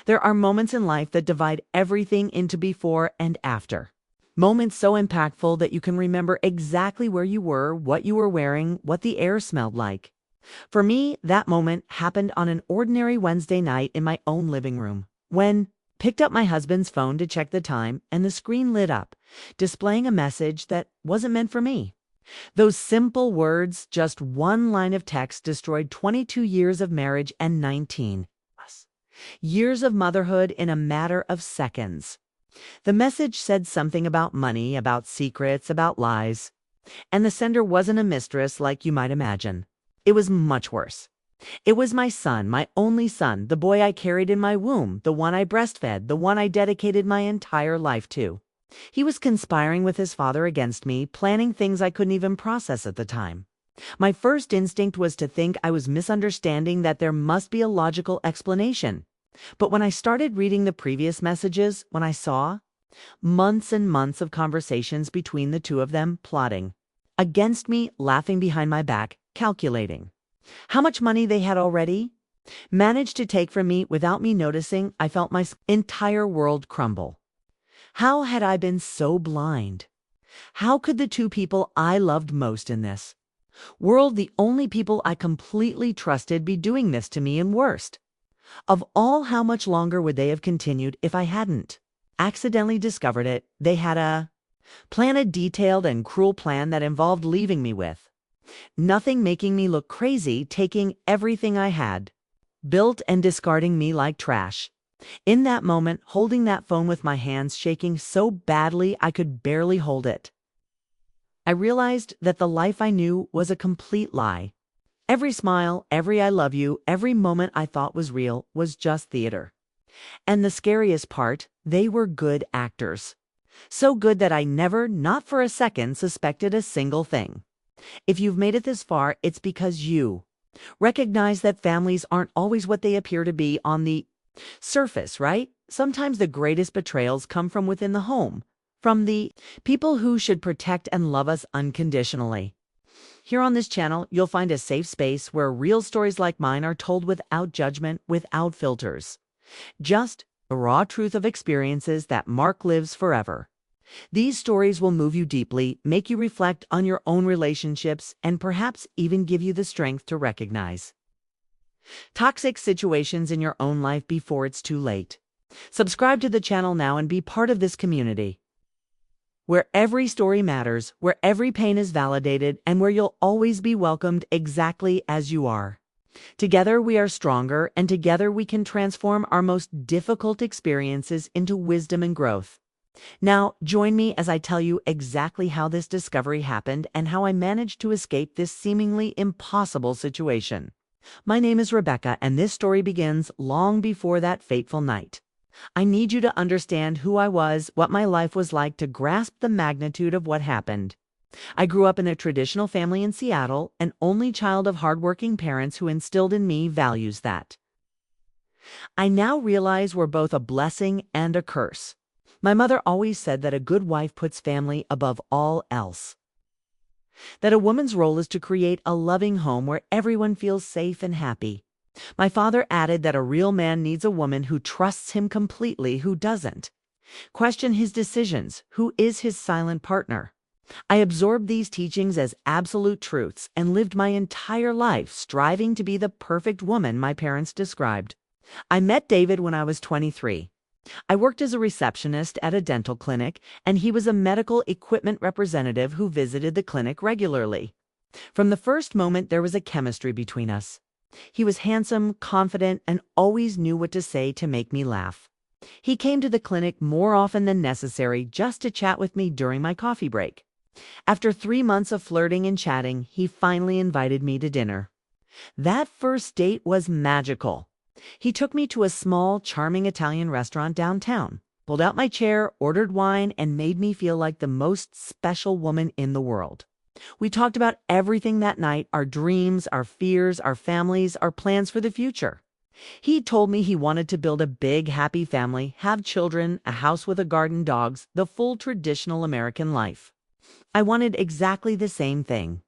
There are moments in life that divide everything into before and after. Moments so impactful that you can remember exactly where you were, what you were wearing, what the air smelled like. For me, that moment happened on an ordinary Wednesday night in my own living room, when picked up my husband's phone to check the time and the screen lit up, displaying a message that wasn't meant for me. Those simple words, just one line of text, destroyed 22 years of marriage and 19 years of motherhood in a matter of seconds. The message said something about money, about secrets, about lies. And the sender wasn't a mistress like you might imagine. It was much worse. It was my son, my only son, the boy I carried in my womb, the one I breastfed, the one I dedicated my entire life to. He was conspiring with his father against me, planning things I couldn't even process at the time. My first instinct was to think I was misunderstanding, that there must be a logical explanation. But when I started reading the previous messages, when I saw months and months of conversations between the two of them, plotting against me, laughing behind my back, calculating how much money they had already managed to take from me without me noticing, I felt my entire world crumble. How had I been so blind? How could the two people I loved most in this world, the only people I completely trusted, be doing this to me? And worst of all, how much longer would they have continued if I hadn't accidentally discovered it? They had planned a detailed and cruel plan that involved leaving me with nothing, making me look crazy, taking everything I had built and discarding me like trash. In that moment, holding that phone with my hands shaking so badly I could barely hold it, I realized that the life I knew was a complete lie. Every smile, every I love you, every moment I thought was real was just theater. And the scariest part, they were good actors. So good that I never, not for a second, suspected a single thing. If you've made it this far, it's because you recognize that families aren't always what they appear to be on the surface, right? Sometimes the greatest betrayals come from within the home, from the people who should protect and love us unconditionally. Here on this channel, you'll find a safe space where real stories like mine are told without judgment, without filters. Just the raw truth of experiences that Mark lives forever. These stories will move you deeply, make you reflect on your own relationships, and perhaps even give you the strength to recognize toxic situations in your own life before it's too late. Subscribe to the channel now and be part of this community, where every story matters, where every pain is validated, and where you'll always be welcomed exactly as you are. Together we are stronger, and together we can transform our most difficult experiences into wisdom and growth. Now, join me as I tell you exactly how this discovery happened and how I managed to escape this seemingly impossible situation. My name is Rebecca, and this story begins long before that fateful night. I need you to understand who I was, what my life was like, to grasp the magnitude of what happened. I grew up in a traditional family in Seattle, an only child of hardworking parents who instilled in me values that I now realize were both a blessing and a curse. My mother always said that a good wife puts family above all else, that a woman's role is to create a loving home where everyone feels safe and happy. My father added that a real man needs a woman who trusts him completely, who doesn't question his decisions, who is his silent partner. I absorbed these teachings as absolute truths and lived my entire life striving to be the perfect woman my parents described. I met David when I was 23. I worked as a receptionist at a dental clinic, and he was a medical equipment representative who visited the clinic regularly. From the first moment, there was a chemistry between us. He was handsome, confident, and always knew what to say to make me laugh. He came to the clinic more often than necessary just to chat with me during my coffee break. After 3 months of flirting and chatting, he finally invited me to dinner. That first date was magical. He took me to a small, charming Italian restaurant downtown, pulled out my chair, ordered wine, and made me feel like the most special woman in the world. We talked about everything that night: our dreams, our fears, our families, our plans for the future. He told me he wanted to build a big, happy family, have children, a house with a garden, dogs, the full traditional American life. I wanted exactly the same thing.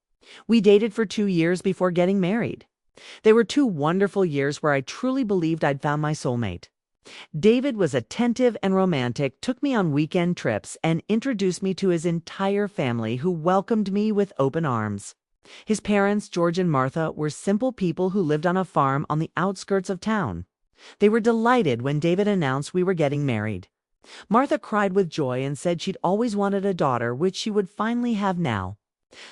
We dated for 2 years before getting married. They were 2 wonderful years where I truly believed I'd found my soulmate. David was attentive and romantic, took me on weekend trips, and introduced me to his entire family who welcomed me with open arms. His parents, George and Martha, were simple people who lived on a farm on the outskirts of town. They were delighted when David announced we were getting married. Martha cried with joy and said she'd always wanted a daughter, which she would finally have now.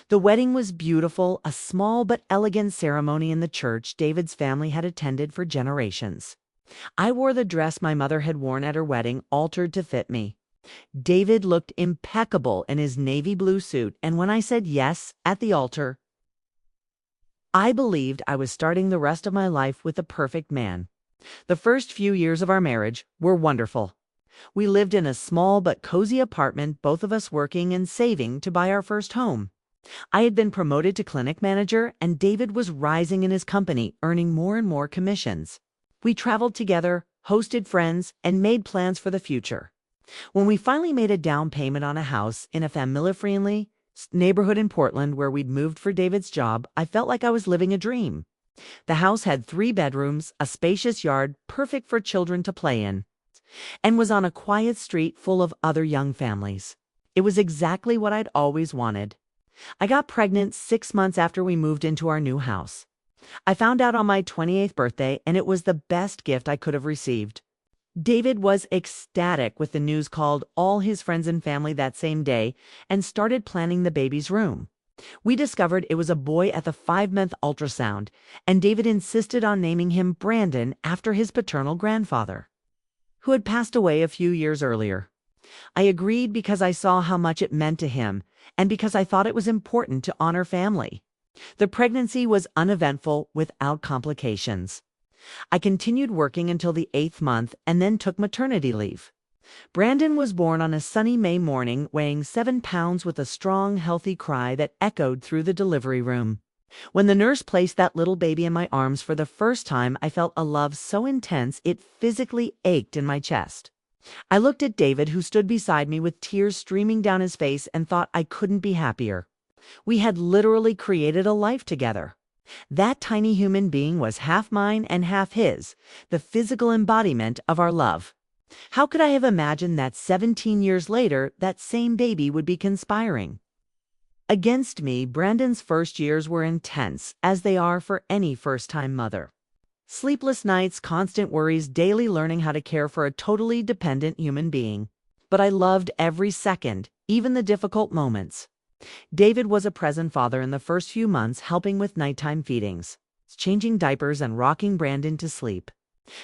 The wedding was beautiful, a small but elegant ceremony in the church David's family had attended for generations. I wore the dress my mother had worn at her wedding, altered to fit me. David looked impeccable in his navy blue suit, and when I said yes at the altar, I believed I was starting the rest of my life with the perfect man. The first few years of our marriage were wonderful. We lived in a small but cozy apartment, both of us working and saving to buy our first home. I had been promoted to clinic manager, and David was rising in his company, earning more and more commissions. We traveled together, hosted friends, and made plans for the future. When we finally made a down payment on a house in a family-friendly neighborhood in Portland where we'd moved for David's job, I felt like I was living a dream. The house had 3 bedrooms, a spacious yard, perfect for children to play in, and was on a quiet street full of other young families. It was exactly what I'd always wanted. I got pregnant 6 months after we moved into our new house. I found out on my 28th birthday, and it was the best gift I could have received. David was ecstatic with the news, called all his friends and family that same day, and started planning the baby's room. We discovered it was a boy at the 5-month ultrasound, and David insisted on naming him Brandon after his paternal grandfather, who had passed away a few years earlier. I agreed because I saw how much it meant to him, and because I thought it was important to honor family. The pregnancy was uneventful, without complications. I continued working until the 8th month and then took maternity leave. Brandon was born on a sunny May morning, weighing 7 pounds with a strong, healthy cry that echoed through the delivery room. When the nurse placed that little baby in my arms for the first time, I felt a love so intense it physically ached in my chest. I looked at David, who stood beside me with tears streaming down his face, and thought I couldn't be happier. We had literally created a life together. That tiny human being was half mine and half his, the physical embodiment of our love. How could I have imagined that 17 years later, that same baby would be conspiring against me? Brandon's first years were intense, as they are for any first-time mother. Sleepless nights, constant worries, daily learning how to care for a totally dependent human being. But I loved every second, even the difficult moments. David was a present father in the first few months, helping with nighttime feedings, changing diapers, and rocking Brandon to sleep.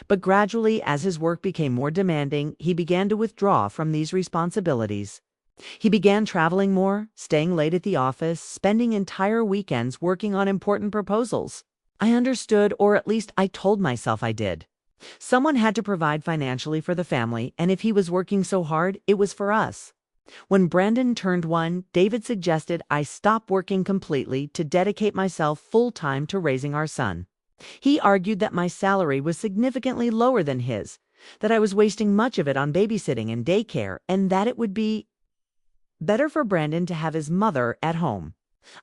But gradually, as his work became more demanding, he began to withdraw from these responsibilities. He began traveling more, staying late at the office, spending entire weekends working on important proposals. I understood, or at least I told myself I did. Someone had to provide financially for the family, and if he was working so hard, it was for us. When Brandon turned 1, David suggested I stop working completely to dedicate myself full-time to raising our son. He argued that my salary was significantly lower than his, that I was wasting much of it on babysitting and daycare, and that it would be better for Brandon to have his mother at home.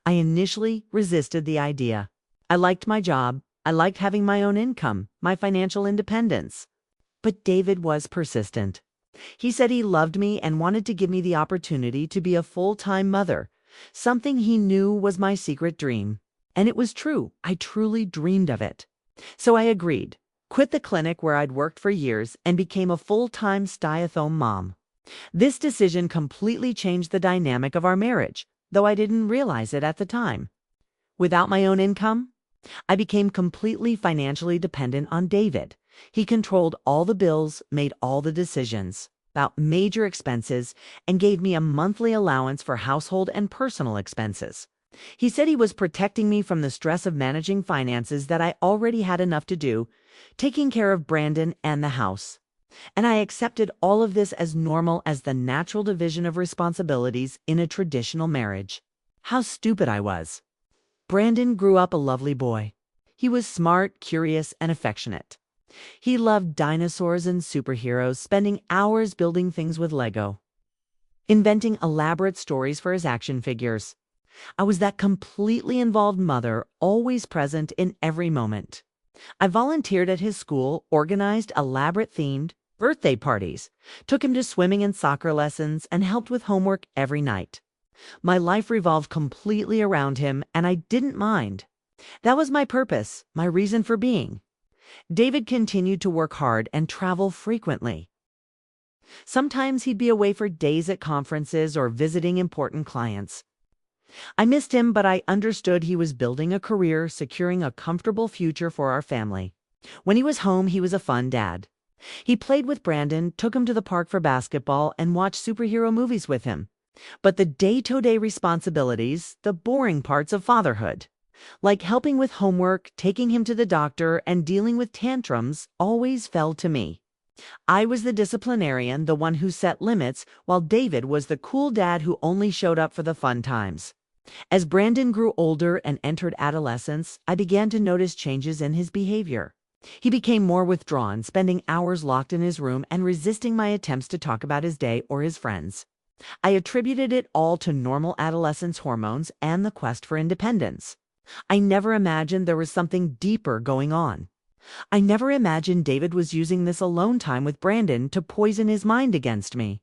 I initially resisted the idea. I liked my job. I liked having my own income, my financial independence. But David was persistent. He said he loved me and wanted to give me the opportunity to be a full-time mother, something he knew was my secret dream. And it was true. I truly dreamed of it. So I agreed, quit the clinic where I'd worked for years, and became a full-time stay-at-home mom. This decision completely changed the dynamic of our marriage, though I didn't realize it at the time. Without my own income, I became completely financially dependent on David. He controlled all the bills, made all the decisions about major expenses, and gave me a monthly allowance for household and personal expenses. He said he was protecting me from the stress of managing finances, that I already had enough to do, taking care of Brandon and the house. And I accepted all of this as normal, as the natural division of responsibilities in a traditional marriage. How stupid I was. Brandon grew up a lovely boy. He was smart, curious, and affectionate. He loved dinosaurs and superheroes, spending hours building things with Lego, inventing elaborate stories for his action figures. I was that completely involved mother, always present in every moment. I volunteered at his school, organized elaborate themed birthday parties, took him to swimming and soccer lessons, and helped with homework every night. My life revolved completely around him, and I didn't mind. That was my purpose, my reason for being. David continued to work hard and travel frequently. Sometimes he'd be away for days at conferences or visiting important clients. I missed him, but I understood he was building a career, securing a comfortable future for our family. When he was home, he was a fun dad. He played with Brandon, took him to the park for basketball, and watched superhero movies with him. But the day-to-day responsibilities, the boring parts of fatherhood, like helping with homework, taking him to the doctor, and dealing with tantrums, always fell to me. I was the disciplinarian, the one who set limits, while David was the cool dad who only showed up for the fun times. As Brandon grew older and entered adolescence, I began to notice changes in his behavior. He became more withdrawn, spending hours locked in his room and resisting my attempts to talk about his day or his friends. I attributed it all to normal adolescence hormones and the quest for independence. I never imagined there was something deeper going on. I never imagined David was using this alone time with Brandon to poison his mind against me.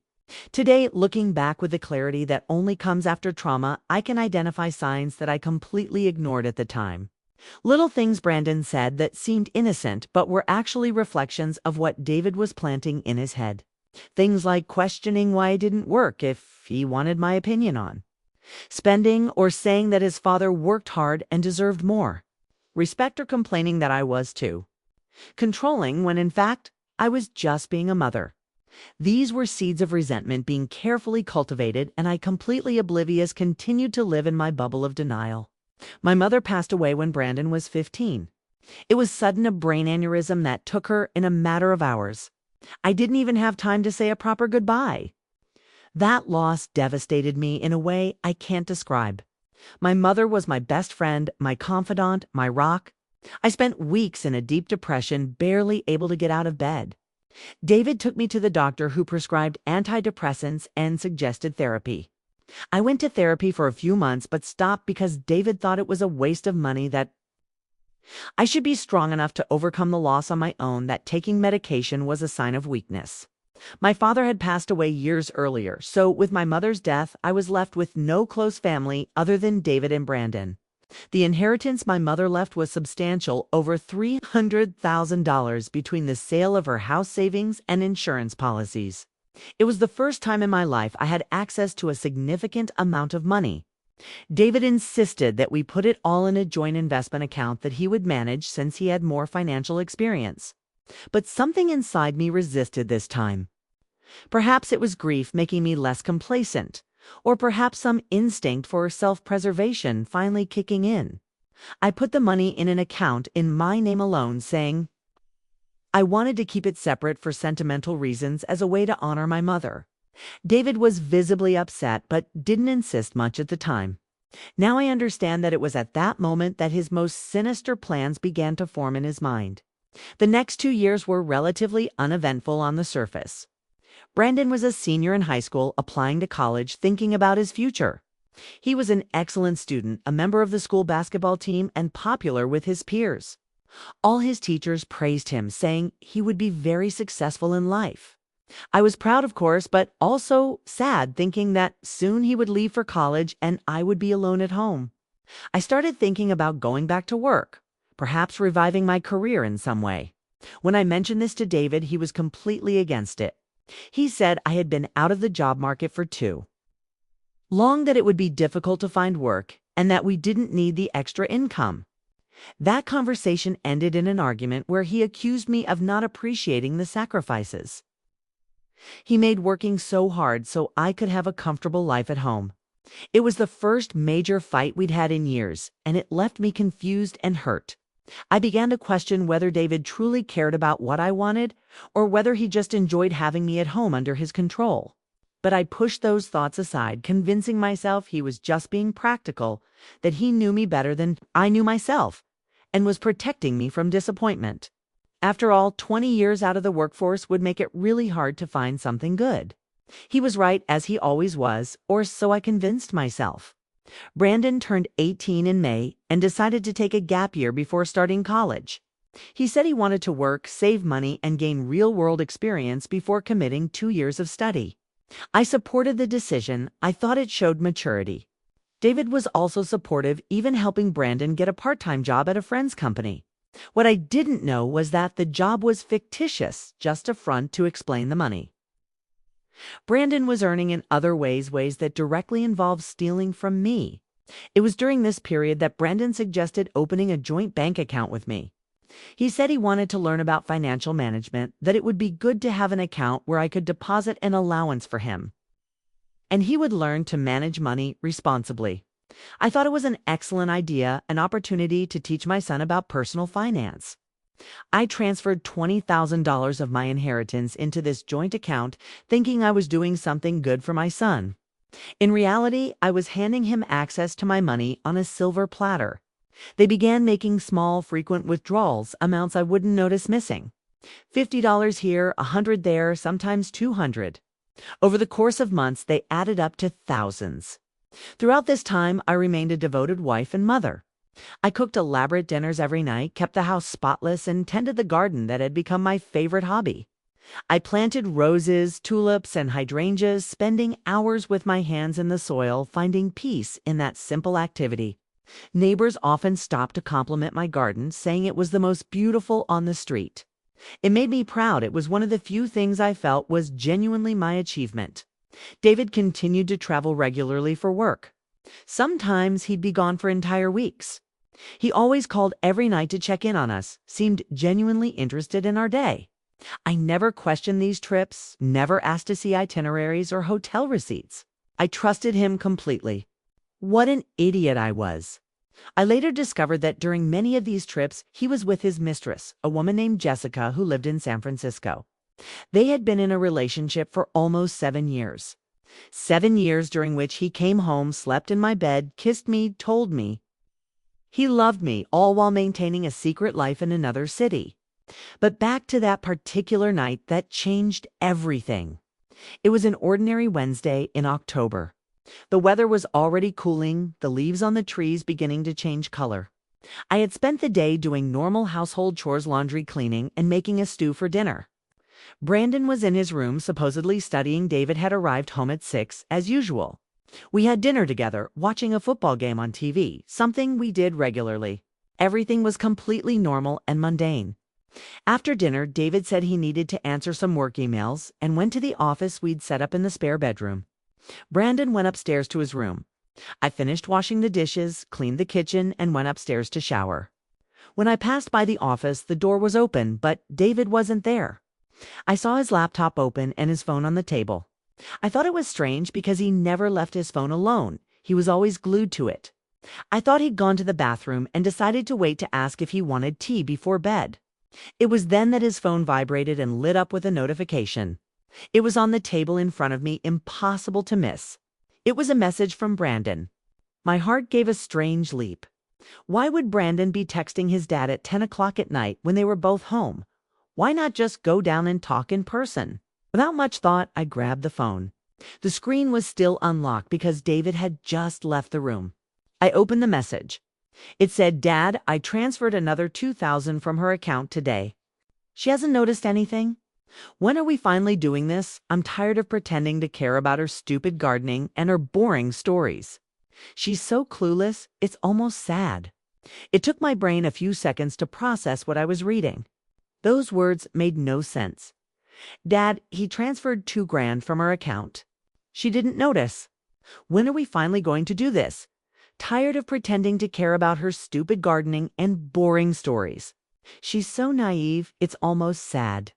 Today, looking back with the clarity that only comes after trauma, I can identify signs that I completely ignored at the time. Little things Brandon said that seemed innocent but were actually reflections of what David was planting in his head. Things like questioning why it didn't work if he wanted my opinion on. Spending or saying that his father worked hard and deserved more. Respect or complaining that I was too. Controlling when in fact I was just being a mother. These were seeds of resentment being carefully cultivated, and I, completely oblivious, continued to live in my bubble of denial. My mother passed away when Brandon was 15. It was sudden, a brain aneurysm that took her in a matter of hours. I didn't even have time to say a proper goodbye. That loss devastated me in a way I can't describe. My mother was my best friend, my confidant, my rock. I spent weeks in a deep depression, barely able to get out of bed. David took me to the doctor, who prescribed antidepressants and suggested therapy. I went to therapy for a few months but stopped because David thought it was a waste of money, that I should be strong enough to overcome the loss on my own, that taking medication was a sign of weakness. My father had passed away years earlier, so with my mother's death, I was left with no close family other than David and Brandon. The inheritance my mother left was substantial, over $300,000 between the sale of her house savings and insurance policies. It was the first time in my life I had access to a significant amount of money. David insisted that we put it all in a joint investment account that he would manage, since he had more financial experience. But something inside me resisted this time. Perhaps it was grief making me less complacent, or perhaps some instinct for self-preservation finally kicking in. I put the money in an account in my name alone, saying I wanted to keep it separate for sentimental reasons, as a way to honor my mother. David was visibly upset but didn't insist much at the time. Now I understand that it was at that moment that his most sinister plans began to form in his mind. The next 2 years were relatively uneventful on the surface. Brandon was a senior in high school, applying to college, thinking about his future. He was an excellent student, a member of the school basketball team, and popular with his peers. All his teachers praised him, saying he would be very successful in life. I was proud, of course, but also sad, thinking that soon he would leave for college and I would be alone at home. I started thinking about going back to work, perhaps reviving my career in some way. When I mentioned this to David, he was completely against it. He said I had been out of the job market for too long, that it would be difficult to find work, and that we didn't need the extra income. That conversation ended in an argument where he accused me of not appreciating the sacrifices he made working so hard so I could have a comfortable life at home. It was the first major fight we'd had in years, and it left me confused and hurt. I began to question whether David truly cared about what I wanted, or whether he just enjoyed having me at home under his control. But I pushed those thoughts aside, convincing myself he was just being practical, that he knew me better than I knew myself, and was protecting me from disappointment. After all, 20 years out of the workforce would make it really hard to find something good. He was right, as he always was, or so I convinced myself. Brandon turned 18 in May and decided to take a gap year before starting college. He said he wanted to work, save money, and gain real-world experience before committing 2 years of study. I supported the decision. I thought it showed maturity. David was also supportive, even helping Brandon get a part-time job at a friend's company. What I didn't know was that the job was fictitious, just a front to explain the money. Brandon was earning in other ways that directly involved stealing from me. It was during this period that Brandon suggested opening a joint bank account with me. He said he wanted to learn about financial management, that it would be good to have an account where I could deposit an allowance for him, and he would learn to manage money responsibly. I thought it was an excellent idea, an opportunity to teach my son about personal finance. I transferred $20,000 of my inheritance into this joint account, thinking I was doing something good for my son. In reality, I was handing him access to my money on a silver platter. They began making small, frequent withdrawals, amounts I wouldn't notice missing. $50 here, $100 there, sometimes $200. Over the course of months, they added up to thousands. Throughout this time, I remained a devoted wife and mother. I cooked elaborate dinners every night, kept the house spotless, and tended the garden that had become my favorite hobby. I planted roses, tulips, and hydrangeas, spending hours with my hands in the soil, finding peace in that simple activity. Neighbors often stopped to compliment my garden, saying it was the most beautiful on the street. It made me proud. It was one of the few things I felt was genuinely my achievement. David continued to travel regularly for work. Sometimes he'd be gone for entire weeks. He always called every night to check in on us, seemed genuinely interested in our day. I never questioned these trips, never asked to see itineraries or hotel receipts. I trusted him completely. What an idiot I was. I later discovered that during many of these trips, he was with his mistress, a woman named Jessica who lived in San Francisco. They had been in a relationship for almost 7 years. 7 years during which he came home, slept in my bed, kissed me, told me he loved me, all while maintaining a secret life in another city. But back to that particular night that changed everything. It was an ordinary Wednesday in October. The weather was already cooling, the leaves on the trees beginning to change color. I had spent the day doing normal household chores, laundry, cleaning, and making a stew for dinner. Brandon was in his room, supposedly studying. David had arrived home at 6, as usual. We had dinner together, watching a football game on TV, something we did regularly. Everything was completely normal and mundane. After dinner, David said he needed to answer some work emails and went to the office we'd set up in the spare bedroom. Brandon went upstairs to his room. I finished washing the dishes, cleaned the kitchen, and went upstairs to shower. When I passed by the office, the door was open, but David wasn't there. I saw his laptop open and his phone on the table. I thought it was strange because he never left his phone alone. He was always glued to it. I thought he'd gone to the bathroom and decided to wait to ask if he wanted tea before bed. It was then that his phone vibrated and lit up with a notification. It was on the table in front of me, impossible to miss. It was a message from Brandon. My heart gave a strange leap. Why would Brandon be texting his dad at 10 o'clock at night when they were both home? Why not just go down and talk in person? Without much thought, I grabbed the phone. The screen was still unlocked because David had just left the room. I opened the message. It said, "Dad, I transferred another $2,000 from her account today. She hasn't noticed anything? When are we finally doing this? I'm tired of pretending to care about her stupid gardening and her boring stories. She's so clueless, it's almost sad." It took my brain a few seconds to process what I was reading. Those words made no sense. Dad, he transferred $2,000 from her account. She didn't notice. When are we finally going to do this? Tired of pretending to care about her stupid gardening and boring stories. She's so naive, it's almost sad.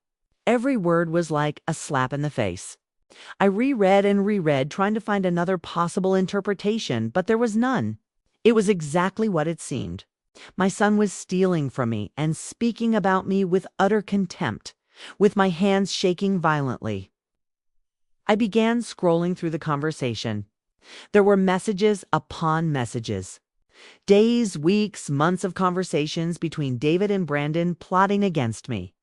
Every word was like a slap in the face. I reread and reread, trying to find another possible interpretation, but there was none. It was exactly what it seemed. My son was stealing from me and speaking about me with utter contempt, with my hands shaking violently. I began scrolling through the conversation. There were messages upon messages. Days, weeks, months of conversations between David and Brandon plotting against me.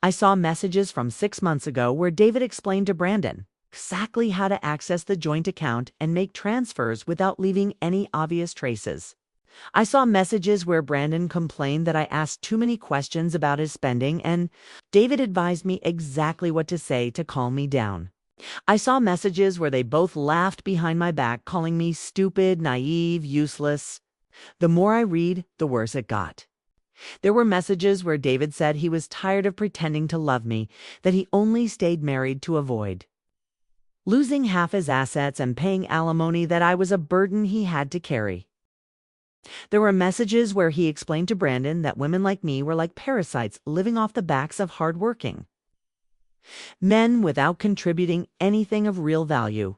I saw messages from 6 months ago where David explained to Brandon exactly how to access the joint account and make transfers without leaving any obvious traces. I saw messages where Brandon complained that I asked too many questions about his spending, and David advised me exactly what to say to calm me down. I saw messages where they both laughed behind my back, calling me stupid, naive, useless. The more I read, the worse it got. There were messages where David said he was tired of pretending to love me, that he only stayed married to avoid losing half his assets and paying alimony, that I was a burden he had to carry. There were messages where he explained to Brandon that women like me were like parasites living off the backs of hardworking men without contributing anything of real value.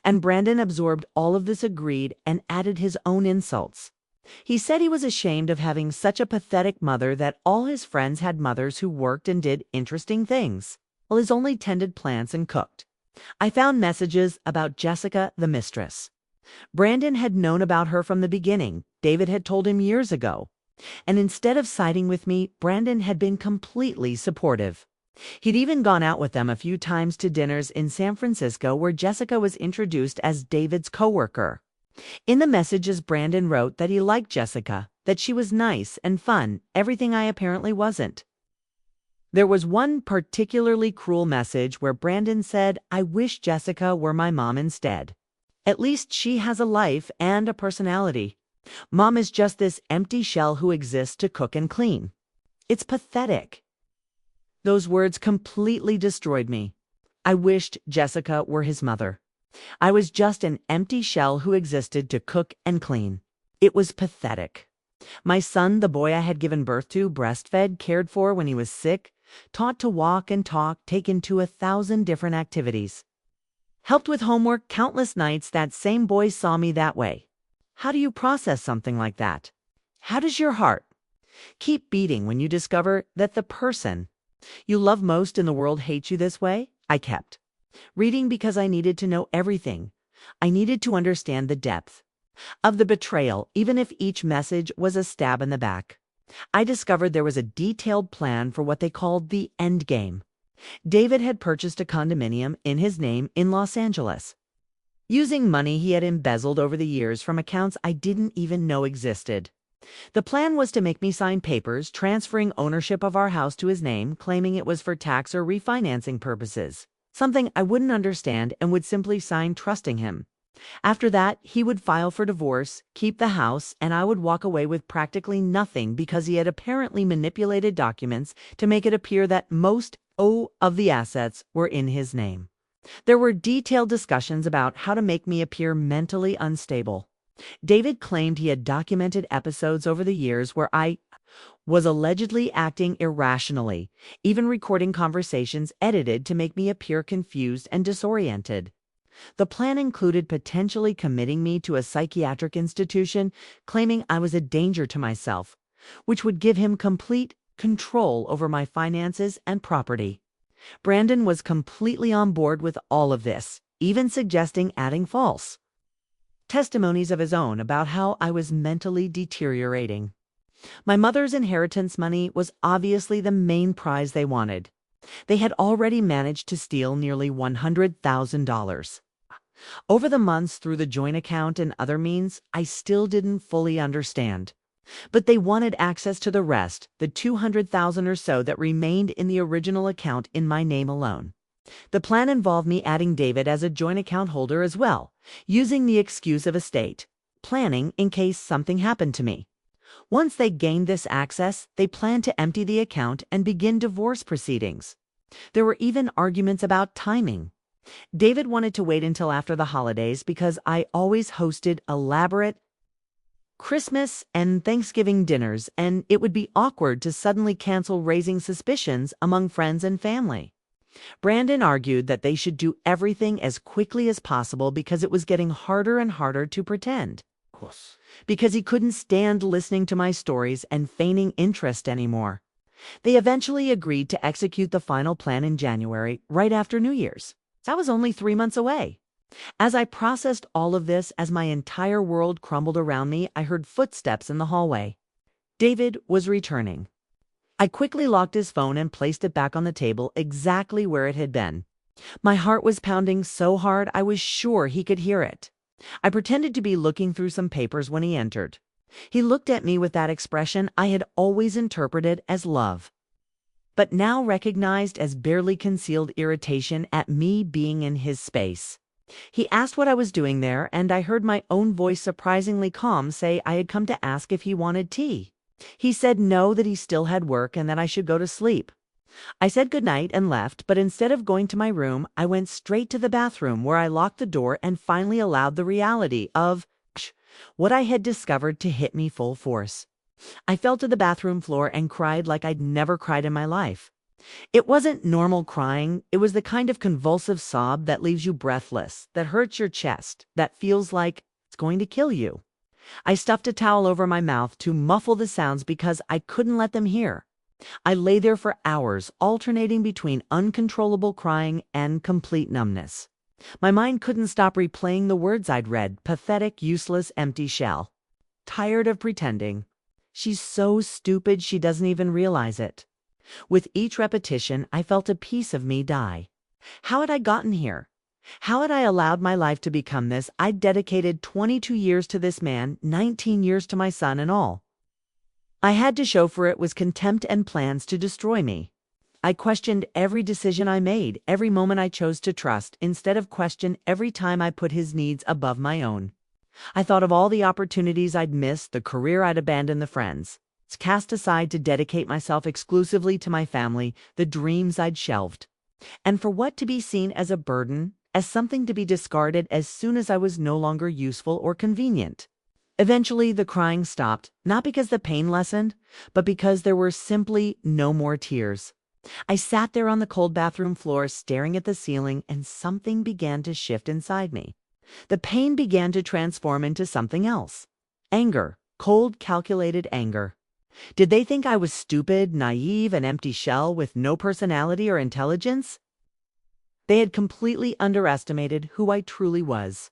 And Brandon absorbed all of this, agreed, and added his own insults. He said he was ashamed of having such a pathetic mother, that all his friends had mothers who worked and did interesting things, while his only tended plants and cooked. I found messages about Jessica, the mistress. Brandon had known about her from the beginning. David had told him years ago. And instead of siding with me, Brandon had been completely supportive. He'd even gone out with them a few times to dinners in San Francisco, where Jessica was introduced as David's coworker. In the messages, Brandon wrote that he liked Jessica, that she was nice and fun, everything I apparently wasn't. There was one particularly cruel message where Brandon said, "I wish Jessica were my mom instead. At least she has a life and a personality. Mom is just this empty shell who exists to cook and clean." It's pathetic. Those words completely destroyed me. I wished Jessica were his mother. I was just an empty shell who existed to cook and clean. It was pathetic. My son, the boy I had given birth to, breastfed, cared for when he was sick, taught to walk and talk, taken to 1,000 different activities, helped with homework countless nights, that same boy saw me that way. How do you process something like that? How does your heart keep beating when you discover that the person you love most in the world hates you this way? I kept reading because I needed to know everything. I needed to understand the depth of the betrayal, even if each message was a stab in the back. I discovered there was a detailed plan for what they called the end game. David had purchased a condominium in his name in Los Angeles, using money he had embezzled over the years from accounts I didn't even know existed. The plan was to make me sign papers transferring ownership of our house to his name, claiming it was for tax or refinancing purposes, something I wouldn't understand and would simply sign trusting him. After that, he would file for divorce, keep the house, and I would walk away with practically nothing because he had apparently manipulated documents to make it appear that most of the assets were in his name. There were detailed discussions about how to make me appear mentally unstable. David claimed he had documented episodes over the years where I was allegedly acting irrationally, even recording conversations edited to make me appear confused and disoriented. The plan included potentially committing me to a psychiatric institution, claiming I was a danger to myself, which would give him complete control over my finances and property. Brandon was completely on board with all of this, even suggesting adding false testimonies of his own about how I was mentally deteriorating. My mother's inheritance money was obviously the main prize they wanted. They had already managed to steal nearly $100,000. Over the months, through the joint account and other means, I still didn't fully understand. But they wanted access to the rest, the $200,000 or so that remained in the original account in my name alone. The plan involved me adding David as a joint account holder as well, using the excuse of estate planning in case something happened to me. Once they gained this access, they planned to empty the account and begin divorce proceedings. There were even arguments about timing. David wanted to wait until after the holidays because I always hosted elaborate Christmas and Thanksgiving dinners, and it would be awkward to suddenly cancel, raising suspicions among friends and family. Brandon argued that they should do everything as quickly as possible because it was getting harder and harder to pretend. Because he couldn't stand listening to my stories and feigning interest anymore. They eventually agreed to execute the final plan in January, right after New Year's. That was only 3 months away. As I processed all of this, as my entire world crumbled around me, I heard footsteps in the hallway. David was returning. I quickly locked his phone and placed it back on the table exactly where it had been. My heart was pounding so hard I was sure he could hear it. I pretended to be looking through some papers when he entered. He looked at me with that expression I had always interpreted as love, but now recognized as barely concealed irritation at me being in his space. He asked what I was doing there, and I heard my own voice surprisingly calm say I had come to ask if he wanted tea. He said no, that he still had work and that I should go to sleep. I said goodnight and left, but instead of going to my room, I went straight to the bathroom where I locked the door and finally allowed the reality of what I had discovered to hit me full force. I fell to the bathroom floor and cried like I'd never cried in my life. It wasn't normal crying, it was the kind of convulsive sob that leaves you breathless, that hurts your chest, that feels like it's going to kill you. I stuffed a towel over my mouth to muffle the sounds because I couldn't let them hear. I lay there for hours, alternating between uncontrollable crying and complete numbness. My mind couldn't stop replaying the words I'd read: pathetic, useless, empty shell. Tired of pretending. She's so stupid she doesn't even realize it. With each repetition, I felt a piece of me die. How had I gotten here? How had I allowed my life to become this? I'd dedicated 22 years to this man, 19 years to my son and all. I had to show for it was contempt and plans to destroy me. I questioned every decision I made, every moment I chose to trust, instead of question every time I put his needs above my own. I thought of all the opportunities I'd missed, the career I'd abandoned, the friends cast aside to dedicate myself exclusively to my family, the dreams I'd shelved. And for what to be seen as a burden, as something to be discarded as soon as I was no longer useful or convenient. Eventually, the crying stopped, not because the pain lessened, but because there were simply no more tears. I sat there on the cold bathroom floor, staring at the ceiling, and something began to shift inside me. The pain began to transform into something else. Anger, cold, calculated anger. Did they think I was stupid, naive, an empty shell with no personality or intelligence? They had completely underestimated who I truly was.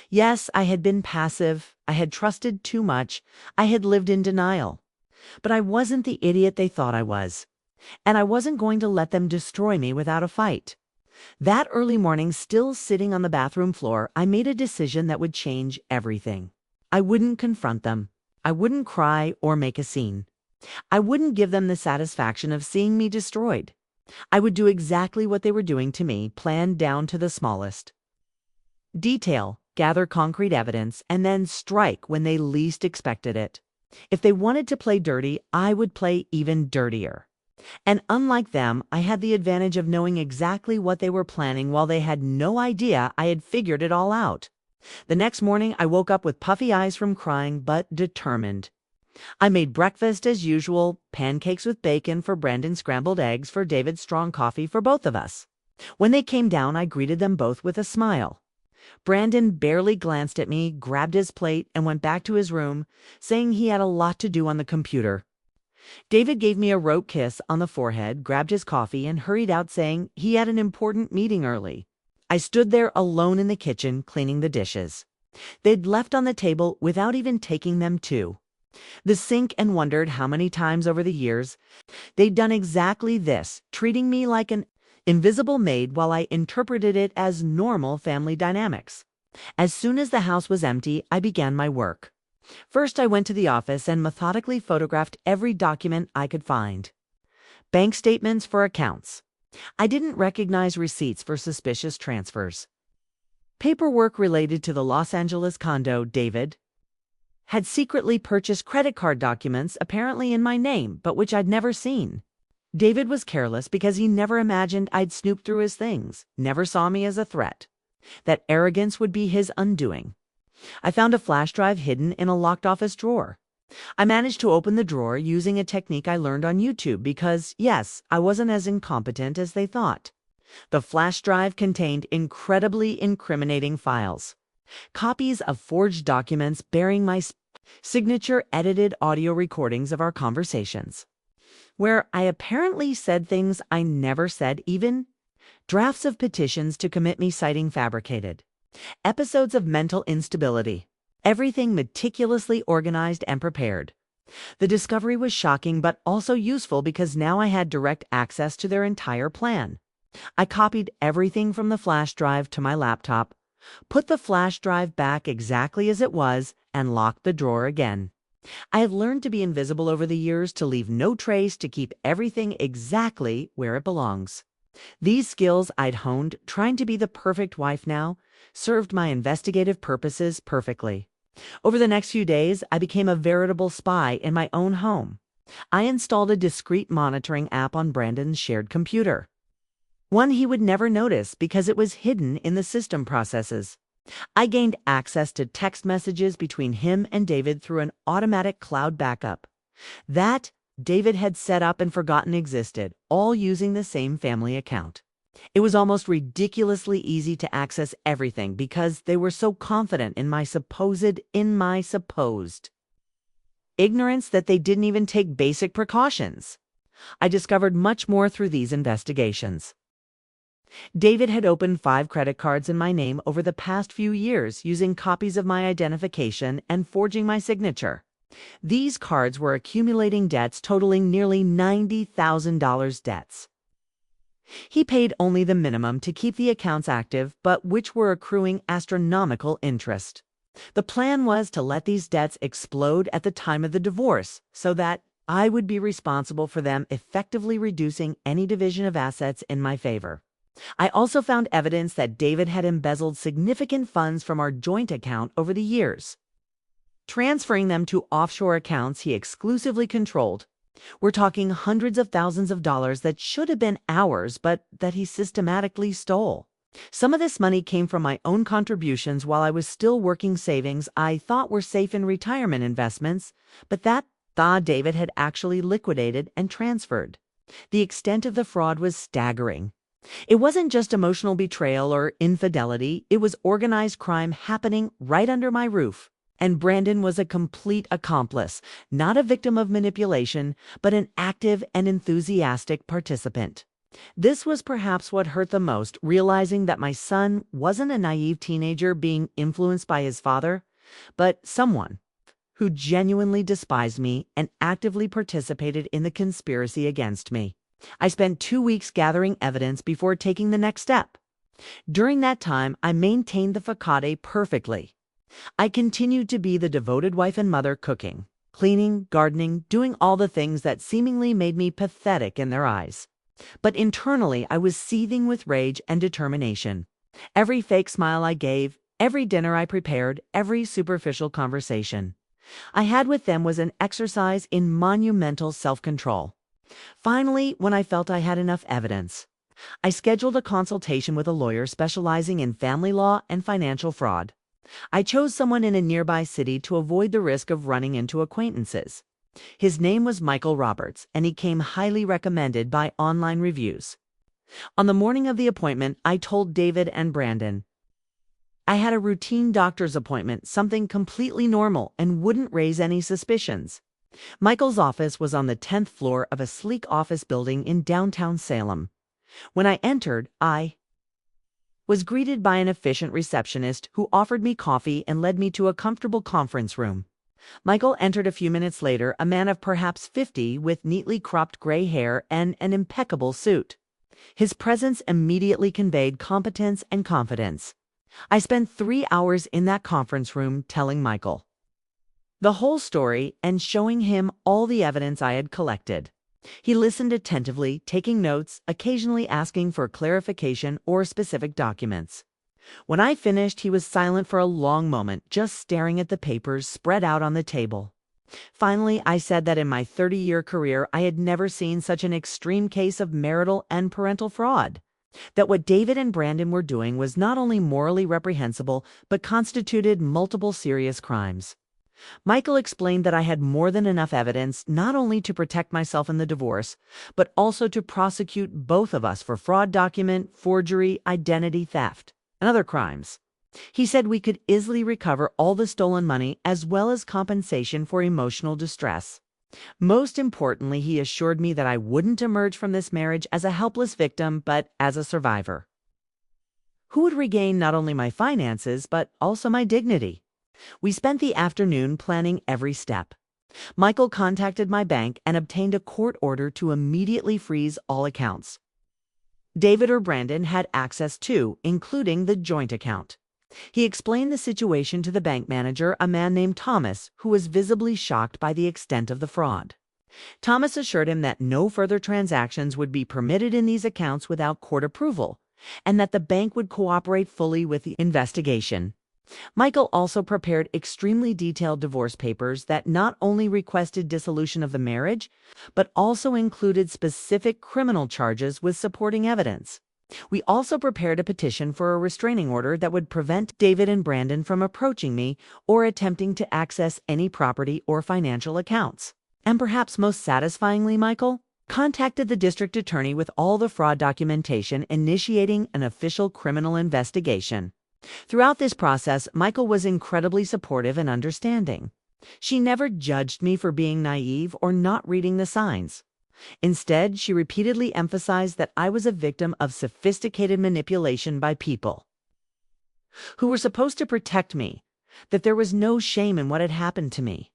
Yes, I had been passive, I had trusted too much, I had lived in denial. But I wasn't the idiot they thought I was. And I wasn't going to let them destroy me without a fight. That early morning, still sitting on the bathroom floor, I made a decision that would change everything. I wouldn't confront them. I wouldn't cry or make a scene. I wouldn't give them the satisfaction of seeing me destroyed. I would do exactly what they were doing to me, planned down to the smallest detail, gather concrete evidence, and then strike when they least expected it. If they wanted to play dirty, I would play even dirtier. And unlike them, I had the advantage of knowing exactly what they were planning while they had no idea I had figured it all out. The next morning, I woke up with puffy eyes from crying, but determined. I made breakfast as usual, pancakes with bacon for Brandon, scrambled eggs for David, strong coffee for both of us. When they came down, I greeted them both with a smile. Brandon barely glanced at me, grabbed his plate, and went back to his room, saying he had a lot to do on the computer. David gave me a rote kiss on the forehead, grabbed his coffee, and hurried out saying he had an important meeting early. I stood there alone in the kitchen, cleaning the dishes. They'd left on the table without even taking them to the sink, and wondered how many times over the years they'd done exactly this, treating me like an invisible maid while I interpreted it as normal family dynamics. As soon as the house was empty, I began my work. First, I went to the office and methodically photographed every document I could find. Bank statements for accounts. I didn't recognize receipts for suspicious transfers. Paperwork related to the Los Angeles condo David had secretly purchased, credit card documents apparently in my name, but which I'd never seen. David was careless because he never imagined I'd snoop through his things, never saw me as a threat. That arrogance would be his undoing. I found a flash drive hidden in a locked office drawer. I managed to open the drawer using a technique I learned on YouTube because, yes, I wasn't as incompetent as they thought. The flash drive contained incredibly incriminating files. Copies of forged documents bearing my signature, edited audio recordings of our conversations, where I apparently said things I never said, even drafts of petitions to commit me citing fabricated, episodes of mental instability, everything meticulously organized and prepared. The discovery was shocking but also useful because now I had direct access to their entire plan. I copied everything from the flash drive to my laptop, put the flash drive back exactly as it was, and locked the drawer again. I have learned to be invisible over the years, to leave no trace, to keep everything exactly where it belongs. These skills I'd honed, trying to be the perfect wife now, served my investigative purposes perfectly. Over the next few days, I became a veritable spy in my own home. I installed a discreet monitoring app on Brandon's shared computer, one he would never notice because it was hidden in the system processes. I gained access to text messages between him and David through an automatic cloud backup that David had set up and forgotten existed, all using the same family account. It was almost ridiculously easy to access everything because they were so confident in my supposed ignorance that they didn't even take basic precautions. I discovered much more through these investigations. David had opened 5 credit cards in my name over the past few years, using copies of my identification and forging my signature. These cards were accumulating debts totaling nearly $90,000 debts. He paid only the minimum to keep the accounts active, but which were accruing astronomical interest. The plan was to let these debts explode at the time of the divorce so that I would be responsible for them, effectively reducing any division of assets in my favor. I also found evidence that David had embezzled significant funds from our joint account over the years, transferring them to offshore accounts he exclusively controlled. We're talking hundreds of thousands of dollars that should have been ours, but that he systematically stole. Some of this money came from my own contributions while I was still working, savings I thought were safe in retirement investments, but that David had actually liquidated and transferred. The extent of the fraud was staggering. It wasn't just emotional betrayal or infidelity, it was organized crime happening right under my roof. And Brandon was a complete accomplice, not a victim of manipulation, but an active and enthusiastic participant. This was perhaps what hurt the most, realizing that my son wasn't a naive teenager being influenced by his father, but someone who genuinely despised me and actively participated in the conspiracy against me. I spent 2 weeks gathering evidence before taking the next step. During that time, I maintained the facade perfectly. I continued to be the devoted wife and mother, cooking, cleaning, gardening, doing all the things that seemingly made me pathetic in their eyes. But internally, I was seething with rage and determination. Every fake smile I gave, every dinner I prepared, every superficial conversation I had with them was an exercise in monumental self-control. Finally, when I felt I had enough evidence, I scheduled a consultation with a lawyer specializing in family law and financial fraud. I chose someone in a nearby city to avoid the risk of running into acquaintances. His name was Michael Roberts, and he came highly recommended by online reviews. On the morning of the appointment, I told David and Brandon I had a routine doctor's appointment, something completely normal and wouldn't raise any suspicions. Michael's office was on the 10th floor of a sleek office building in downtown Salem. When I entered, I was greeted by an efficient receptionist who offered me coffee and led me to a comfortable conference room. Michael entered a few minutes later, a man of perhaps 50 with neatly cropped gray hair and an impeccable suit. His presence immediately conveyed competence and confidence. I spent 3 hours in that conference room telling Michael the whole story and showing him all the evidence I had collected. He listened attentively, taking notes, occasionally asking for clarification or specific documents. When I finished, he was silent for a long moment, just staring at the papers spread out on the table. Finally, I said that in my 30-year career, I had never seen such an extreme case of marital and parental fraud. That what David and Brandon were doing was not only morally reprehensible, but constituted multiple serious crimes. Michael explained that I had more than enough evidence not only to protect myself in the divorce, but also to prosecute both of us for fraud, document forgery, identity theft, and other crimes. He said we could easily recover all the stolen money as well as compensation for emotional distress. Most importantly, he assured me that I wouldn't emerge from this marriage as a helpless victim, but as a survivor, who would regain not only my finances, but also my dignity. We spent the afternoon planning every step. Michael contacted my bank and obtained a court order to immediately freeze all accounts David or Brandon had access to, including the joint account. He explained the situation to the bank manager, a man named Thomas, who was visibly shocked by the extent of the fraud. Thomas assured him that no further transactions would be permitted in these accounts without court approval, and that the bank would cooperate fully with the investigation. Michael also prepared extremely detailed divorce papers that not only requested dissolution of the marriage, but also included specific criminal charges with supporting evidence. We also prepared a petition for a restraining order that would prevent David and Brandon from approaching me or attempting to access any property or financial accounts. And perhaps most satisfyingly, Michael contacted the district attorney with all the fraud documentation, initiating an official criminal investigation. Throughout this process, Michael was incredibly supportive and understanding. She never judged me for being naive or not reading the signs. Instead, she repeatedly emphasized that I was a victim of sophisticated manipulation by people who were supposed to protect me, that there was no shame in what had happened to me.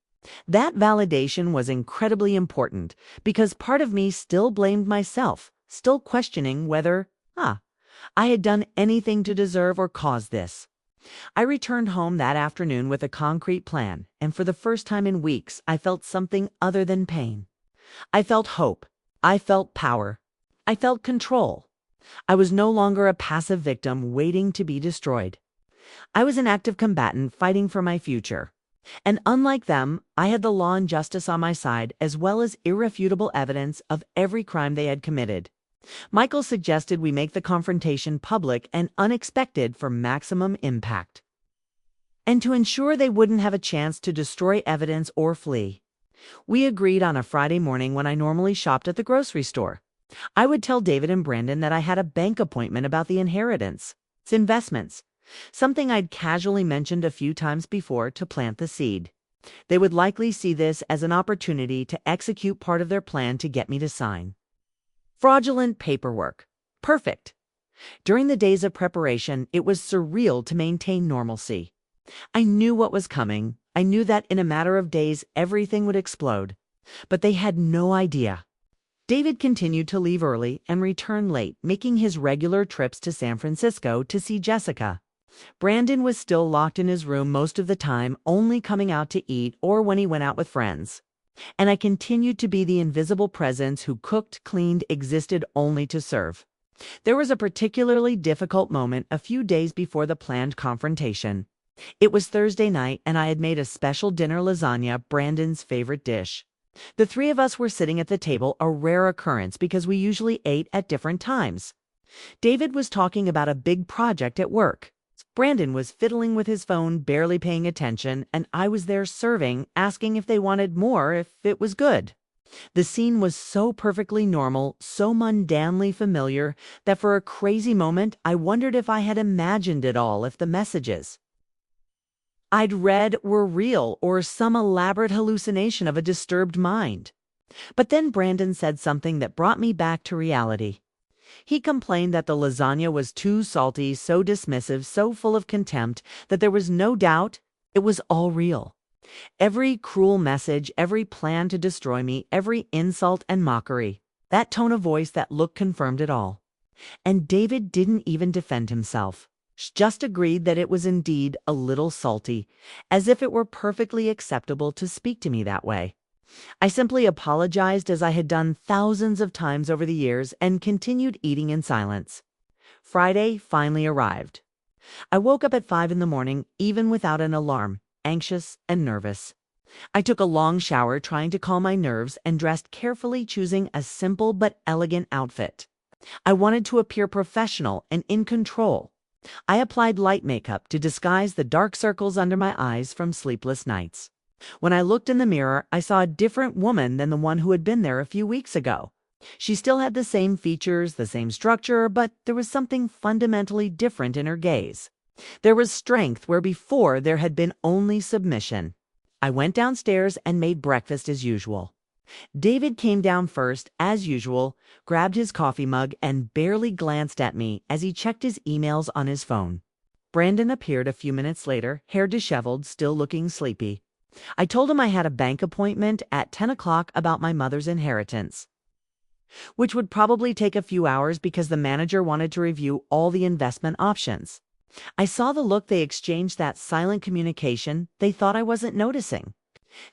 That validation was incredibly important because part of me still blamed myself, still questioning whether, I had done anything to deserve or cause this. I returned home that afternoon with a concrete plan, and for the first time in weeks, I felt something other than pain. I felt hope. I felt power. I felt control. I was no longer a passive victim waiting to be destroyed. I was an active combatant fighting for my future. And unlike them, I had the law and justice on my side, as well as irrefutable evidence of every crime they had committed. Michael suggested we make the confrontation public and unexpected for maximum impact, and to ensure they wouldn't have a chance to destroy evidence or flee. We agreed on a Friday morning when I normally shopped at the grocery store. I would tell David and Brandon that I had a bank appointment about the inheritance, its investments, something I'd casually mentioned a few times before to plant the seed. They would likely see this as an opportunity to execute part of their plan to get me to sign. Fraudulent paperwork. Perfect. During the days of preparation, it was surreal to maintain normalcy. I knew what was coming. I knew that in a matter of days, everything would explode. But they had no idea. David continued to leave early and return late, making his regular trips to San Francisco to see Jessica. Brandon was still locked in his room most of the time, only coming out to eat or when he went out with friends. And I continued to be the invisible presence who cooked, cleaned, existed only to serve. There was a particularly difficult moment a few days before the planned confrontation. It was Thursday night, and I had made a special dinner lasagna, Brandon's favorite dish. The three of us were sitting at the table, a rare occurrence because we usually ate at different times. David was talking about a big project at work. Brandon was fiddling with his phone, barely paying attention, and I was there serving, asking if they wanted more, if it was good. The scene was so perfectly normal, so mundanely familiar, that for a crazy moment I wondered if I had imagined it all, if the messages I'd read were real or some elaborate hallucination of a disturbed mind. But then Brandon said something that brought me back to reality. He complained that the lasagna was too salty, so dismissive, so full of contempt, that there was no doubt it was all real. Every cruel message, every plan to destroy me, every insult and mockery. That tone of voice, that look confirmed it all. And David didn't even defend himself. Just agreed that it was indeed a little salty, as if it were perfectly acceptable to speak to me that way. I simply apologized, as I had done thousands of times over the years, and continued eating in silence. Friday finally arrived. I woke up at 5 in the morning, even without an alarm, anxious and nervous. I took a long shower, trying to calm my nerves, and dressed carefully, choosing a simple but elegant outfit. I wanted to appear professional and in control. I applied light makeup to disguise the dark circles under my eyes from sleepless nights. When I looked in the mirror, I saw a different woman than the one who had been there a few weeks ago. She still had the same features, the same structure, but there was something fundamentally different in her gaze. There was strength where before there had been only submission. I went downstairs and made breakfast as usual. David came down first, as usual, grabbed his coffee mug, and barely glanced at me as he checked his emails on his phone. Brandon appeared a few minutes later, hair disheveled, still looking sleepy. I told him I had a bank appointment at 10 o'clock about my mother's inheritance, which would probably take a few hours because the manager wanted to review all the investment options. I saw the look they exchanged, that silent communication they thought I wasn't noticing.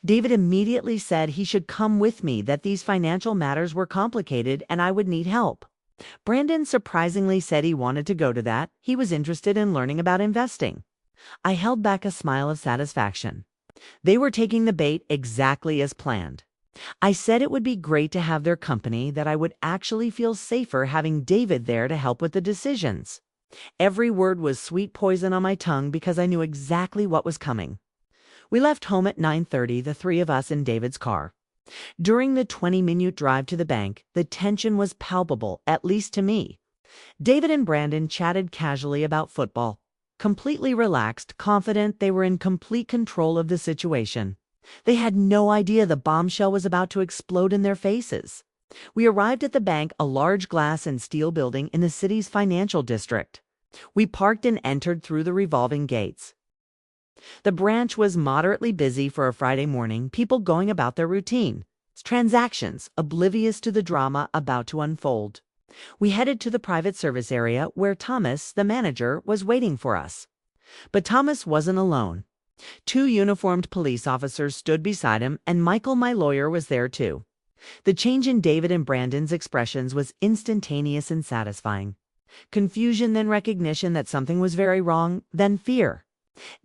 David immediately said he should come with me, that these financial matters were complicated and I would need help. Brandon surprisingly said he wanted to go to that. He was interested in learning about investing. I held back a smile of satisfaction. They were taking the bait exactly as planned. I said it would be great to have their company, that I would actually feel safer having David there to help with the decisions. Every word was sweet poison on my tongue because I knew exactly what was coming. We left home at 9:30, the three of us in David's car. During the 20-minute drive to the bank, the tension was palpable, at least to me. David and Brandon chatted casually about football, completely relaxed, confident they were in complete control of the situation. They had no idea the bombshell was about to explode in their faces. We arrived at the bank, a large glass and steel building in the city's financial district. We parked and entered through the revolving gates. The branch was moderately busy for a Friday morning, people going about their routine, transactions, oblivious to the drama about to unfold. We headed to the private service area where Thomas, the manager, was waiting for us. But Thomas wasn't alone. Two uniformed police officers stood beside him, and Michael, my lawyer, was there too. The change in David and Brandon's expressions was instantaneous and satisfying. Confusion, then recognition that something was very wrong, then fear.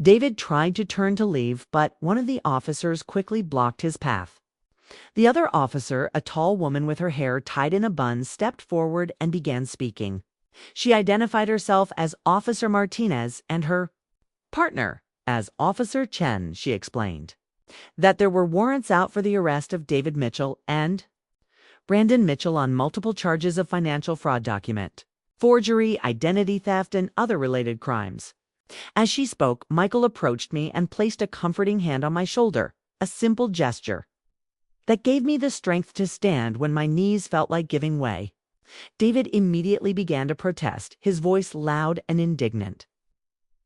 David tried to turn to leave, but one of the officers quickly blocked his path. The other officer, a tall woman with her hair tied in a bun, stepped forward and began speaking. She identified herself as Officer Martinez and her partner as Officer Chen. She explained that there were warrants out for the arrest of David Mitchell and Brandon Mitchell on multiple charges of financial fraud, document forgery, identity theft, and other related crimes. As she spoke, Michael approached me and placed a comforting hand on my shoulder, a simple gesture that gave me the strength to stand when my knees felt like giving way. David immediately began to protest, his voice loud and indignant,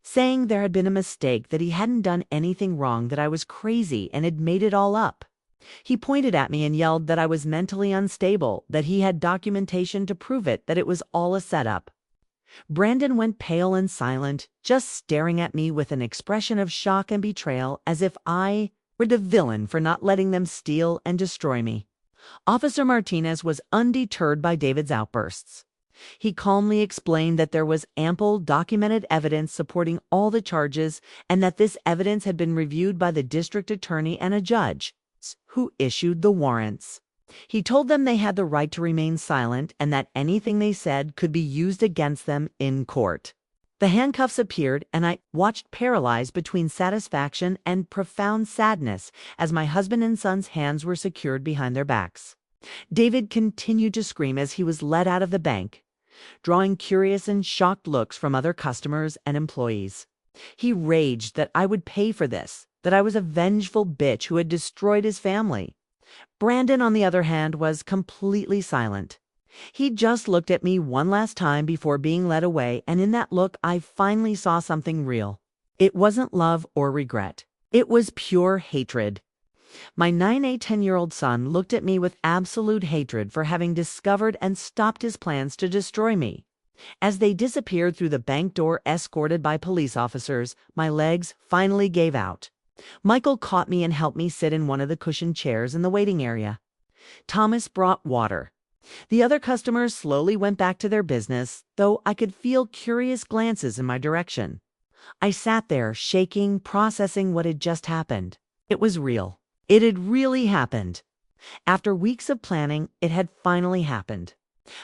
saying there had been a mistake, that he hadn't done anything wrong, that I was crazy and had made it all up. He pointed at me and yelled that I was mentally unstable, that he had documentation to prove it, that it was all a setup. Brandon went pale and silent, just staring at me with an expression of shock and betrayal, as if I were the villain for not letting them steal and destroy me. Officer Martinez was undeterred by David's outbursts. He calmly explained that there was ample documented evidence supporting all the charges, and that this evidence had been reviewed by the district attorney and a judge who issued the warrants. He told them they had the right to remain silent and that anything they said could be used against them in court. The handcuffs appeared, and I watched paralyzed between satisfaction and profound sadness as my husband and son's hands were secured behind their backs. David continued to scream as he was led out of the bank, drawing curious and shocked looks from other customers and employees. He raged that I would pay for this, that I was a vengeful bitch who had destroyed his family. Brandon, on the other hand, was completely silent. He just looked at me one last time before being led away, and in that look I finally saw something real. It wasn't love or regret. It was pure hatred. My 10-year-old son looked at me with absolute hatred for having discovered and stopped his plans to destroy me. As they disappeared through the bank door escorted by police officers, my legs finally gave out. Michael caught me and helped me sit in one of the cushioned chairs in the waiting area. Thomas brought water. The other customers slowly went back to their business, though I could feel curious glances in my direction. I sat there, shaking, processing what had just happened. It was real. It had really happened. After weeks of planning, it had finally happened.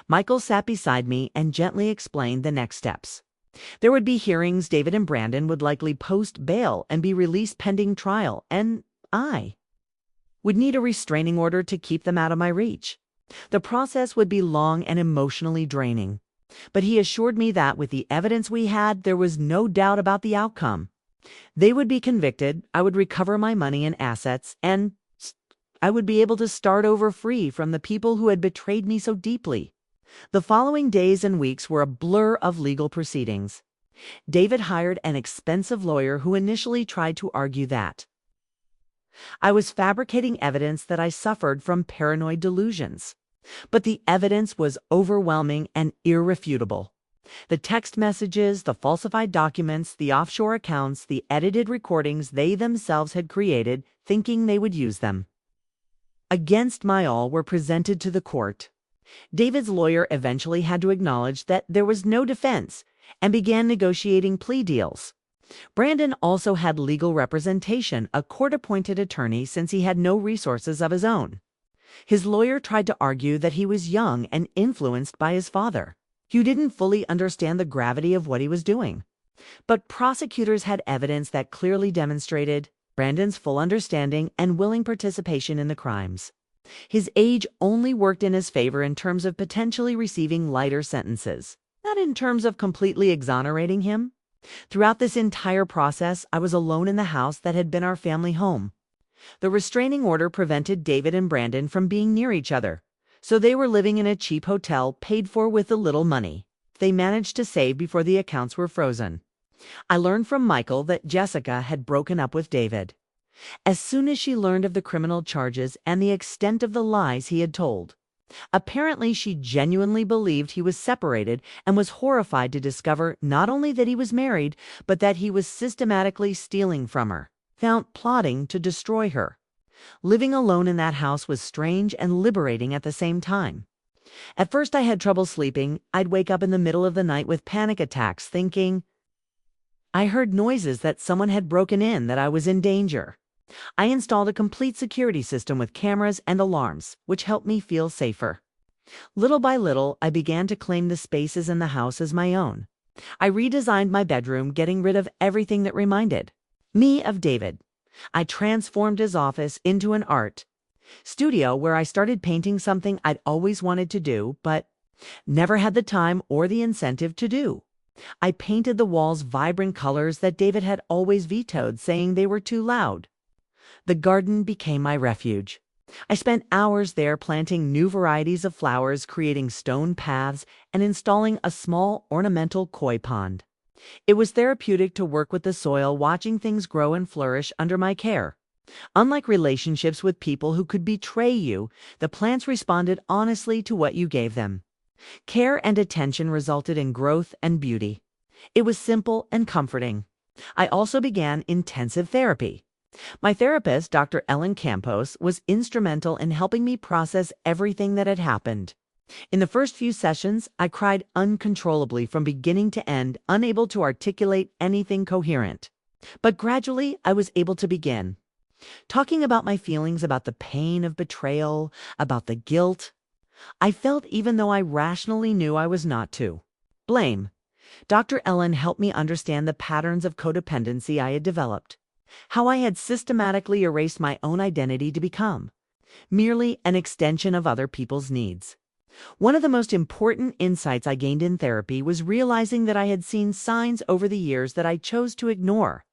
Michael sat beside me and gently explained the next steps. There would be hearings. David and Brandon would likely post bail and be released pending trial, and I would need a restraining order to keep them out of my reach. The process would be long and emotionally draining, but he assured me that with the evidence we had, there was no doubt about the outcome. They would be convicted, I would recover my money and assets, and I would be able to start over free from the people who had betrayed me so deeply. The following days and weeks were a blur of legal proceedings. David hired an expensive lawyer who initially tried to argue that I was fabricating evidence, that I suffered from paranoid delusions. But the evidence was overwhelming and irrefutable. The text messages, the falsified documents, the offshore accounts, the edited recordings they themselves had created, thinking they would use them. Against my all were presented to the court. David's lawyer eventually had to acknowledge that there was no defense and began negotiating plea deals. Brandon also had legal representation, a court-appointed attorney, since he had no resources of his own. His lawyer tried to argue that he was young and influenced by his father, who didn't fully understand the gravity of what he was doing. But prosecutors had evidence that clearly demonstrated Brandon's full understanding and willing participation in the crimes. His age only worked in his favor in terms of potentially receiving lighter sentences, not in terms of completely exonerating him. Throughout this entire process, I was alone in the house that had been our family home. The restraining order prevented David and Brandon from being near each other, so they were living in a cheap hotel paid for with the little money they managed to save before the accounts were frozen. I learned from Michael that Jessica had broken up with David. As soon as she learned of the criminal charges and the extent of the lies he had told. Apparently, she genuinely believed he was separated and was horrified to discover not only that he was married, but that he was systematically stealing from her, found plotting to destroy her. Living alone in that house was strange and liberating at the same time. At first, I had trouble sleeping. I'd wake up in the middle of the night with panic attacks, thinking I heard noises that someone had broken in, that I was in danger. I installed a complete security system with cameras and alarms, which helped me feel safer. Little by little, I began to claim the spaces in the house as my own. I redesigned my bedroom, getting rid of everything that reminded me of David. I transformed his office into an art studio where I started painting something I'd always wanted to do, but never had the time or the incentive to do. I painted the walls vibrant colors that David had always vetoed, saying they were too loud. The garden became my refuge. I spent hours there planting new varieties of flowers, creating stone paths, and installing a small ornamental koi pond. It was therapeutic to work with the soil, watching things grow and flourish under my care. Unlike relationships with people who could betray you, the plants responded honestly to what you gave them. Care and attention resulted in growth and beauty. It was simple and comforting. I also began intensive therapy. My therapist, Dr. Ellen Campos, was instrumental in helping me process everything that had happened. In the first few sessions, I cried uncontrollably from beginning to end, unable to articulate anything coherent. But gradually, I was able to begin. Talking about my feelings, about the pain of betrayal, about the guilt I felt, even though I rationally knew I was not to. Blame. Dr. Ellen helped me understand the patterns of codependency I had developed, how I had systematically erased my own identity to become merely an extension of other people's needs. One of the most important insights I gained in therapy was realizing that I had seen signs over the years that I chose to ignore.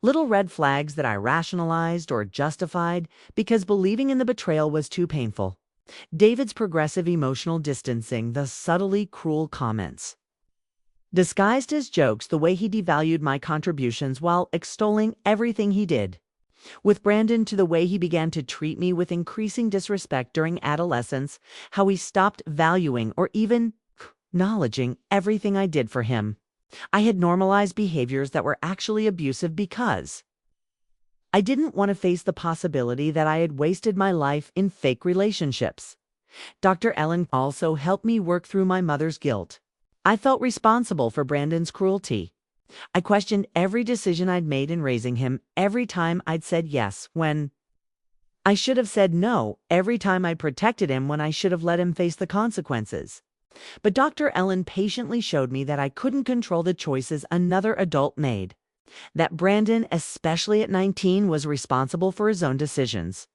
Little red flags that I rationalized or justified because believing in the betrayal was too painful. David's progressive emotional distancing, the subtly cruel comments, disguised as jokes, the way he devalued my contributions while extolling everything he did. With Brandon, to the way he began to treat me with increasing disrespect during adolescence, how he stopped valuing or even acknowledging everything I did for him. I had normalized behaviors that were actually abusive because I didn't want to face the possibility that I had wasted my life in fake relationships. Dr. Ellen also helped me work through my mother's guilt. I felt responsible for Brandon's cruelty. I questioned every decision I'd made in raising him, every time I'd said yes when I should have said no, every time I protected him when I should have let him face the consequences. But Dr. Ellen patiently showed me that I couldn't control the choices another adult made. That Brandon, especially at 19, was responsible for his own decisions.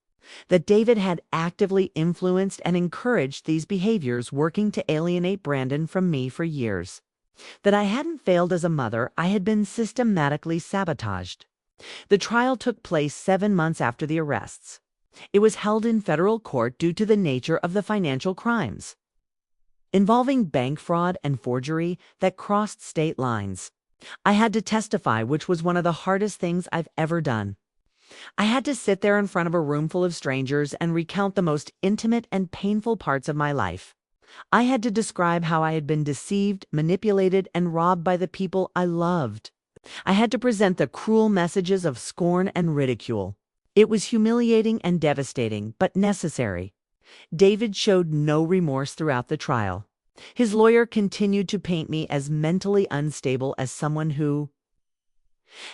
That David had actively influenced and encouraged these behaviors, working to alienate Brandon from me for years. That I hadn't failed as a mother, I had been systematically sabotaged. The trial took place 7 months after the arrests. It was held in federal court due to the nature of the financial crimes, involving bank fraud and forgery that crossed state lines. I had to testify, which was one of the hardest things I've ever done. I had to sit there in front of a room full of strangers and recount the most intimate and painful parts of my life. I had to describe how I had been deceived, manipulated, and robbed by the people I loved. I had to present the cruel messages of scorn and ridicule. It was humiliating and devastating, but necessary. David showed no remorse throughout the trial. His lawyer continued to paint me as mentally unstable, as someone who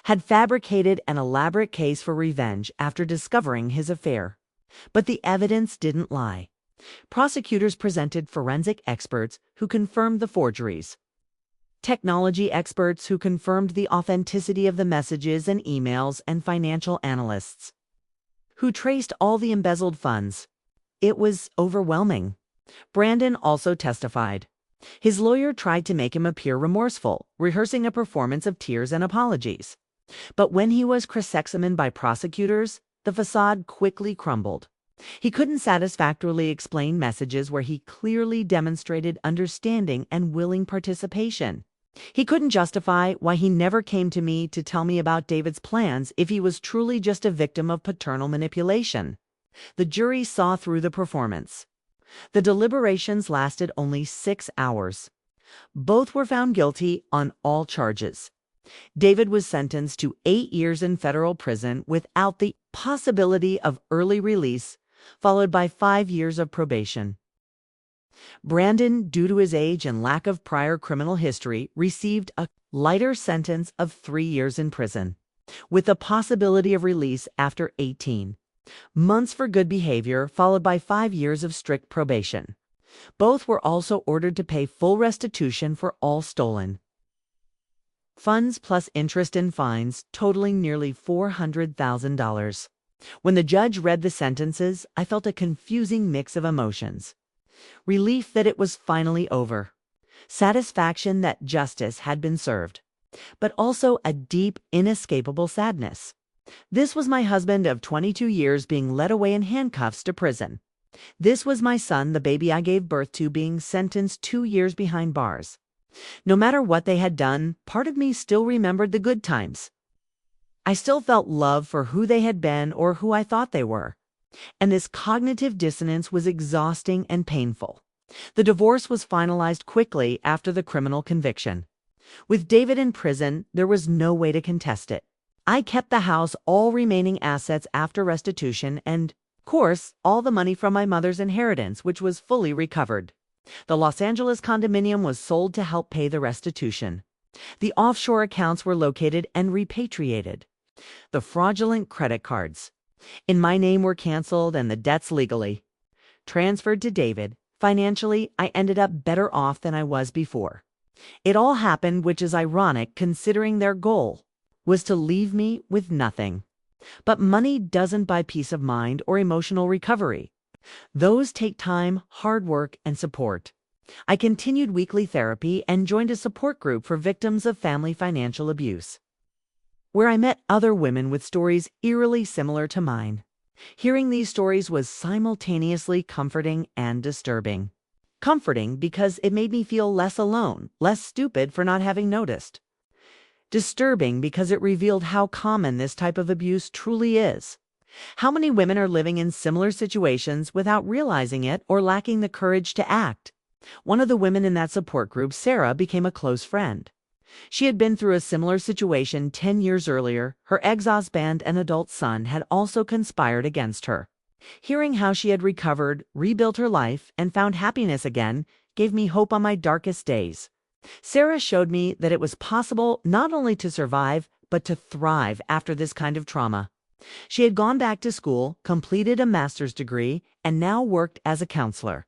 had fabricated an elaborate case for revenge after discovering his affair. But the evidence didn't lie. Prosecutors presented forensic experts who confirmed the forgeries, technology experts who confirmed the authenticity of the messages and emails, and financial analysts who traced all the embezzled funds. It was overwhelming. Brandon also testified. His lawyer tried to make him appear remorseful, rehearsing a performance of tears and apologies. But when he was cross-examined by prosecutors, the facade quickly crumbled. He couldn't satisfactorily explain messages where he clearly demonstrated understanding and willing participation. He couldn't justify why he never came to me to tell me about David's plans if he was truly just a victim of paternal manipulation. The jury saw through the performance. The deliberations lasted only 6 hours. Both were found guilty on all charges. David was sentenced to 8 years in federal prison without the possibility of early release, followed by 5 years of probation. Brandon, due to his age and lack of prior criminal history, received a lighter sentence of 3 years in prison, with the possibility of release after 18 months for good behavior, followed by 5 years of strict probation. Both were also ordered to pay full restitution for all stolen funds plus interest and fines, totaling nearly $400,000. When the judge read the sentences, I felt a confusing mix of emotions. Relief that it was finally over. Satisfaction that justice had been served. But also a deep, inescapable sadness. This was my husband of 22 years being led away in handcuffs to prison. This was my son, the baby I gave birth to, being sentenced 2 years behind bars. No matter what they had done, part of me still remembered the good times. I still felt love for who they had been or who I thought they were. And this cognitive dissonance was exhausting and painful. The divorce was finalized quickly after the criminal conviction. With David in prison, there was no way to contest it. I kept the house, all remaining assets after restitution, and, of course, all the money from my mother's inheritance, which was fully recovered. The Los Angeles condominium was sold to help pay the restitution. The offshore accounts were located and repatriated. The fraudulent credit cards in my name were canceled and the debts legally transferred to David. Financially, I ended up better off than I was before. It all happened, which is ironic considering their goal was to leave me with nothing. But money doesn't buy peace of mind or emotional recovery. Those take time, hard work, and support. I continued weekly therapy and joined a support group for victims of family financial abuse, where I met other women with stories eerily similar to mine. Hearing these stories was simultaneously comforting and disturbing. Comforting because it made me feel less alone, less stupid for not having noticed. Disturbing because it revealed how common this type of abuse truly is. How many women are living in similar situations without realizing it or lacking the courage to act? One of the women in that support group, Sarah, became a close friend. She had been through a similar situation 10 years earlier. Her ex-husband and adult son had also conspired against her. Hearing how she had recovered, rebuilt her life, and found happiness again gave me hope on my darkest days. Sarah showed me that it was possible not only to survive, but to thrive after this kind of trauma. She had gone back to school, completed a master's degree, and now worked as a counselor,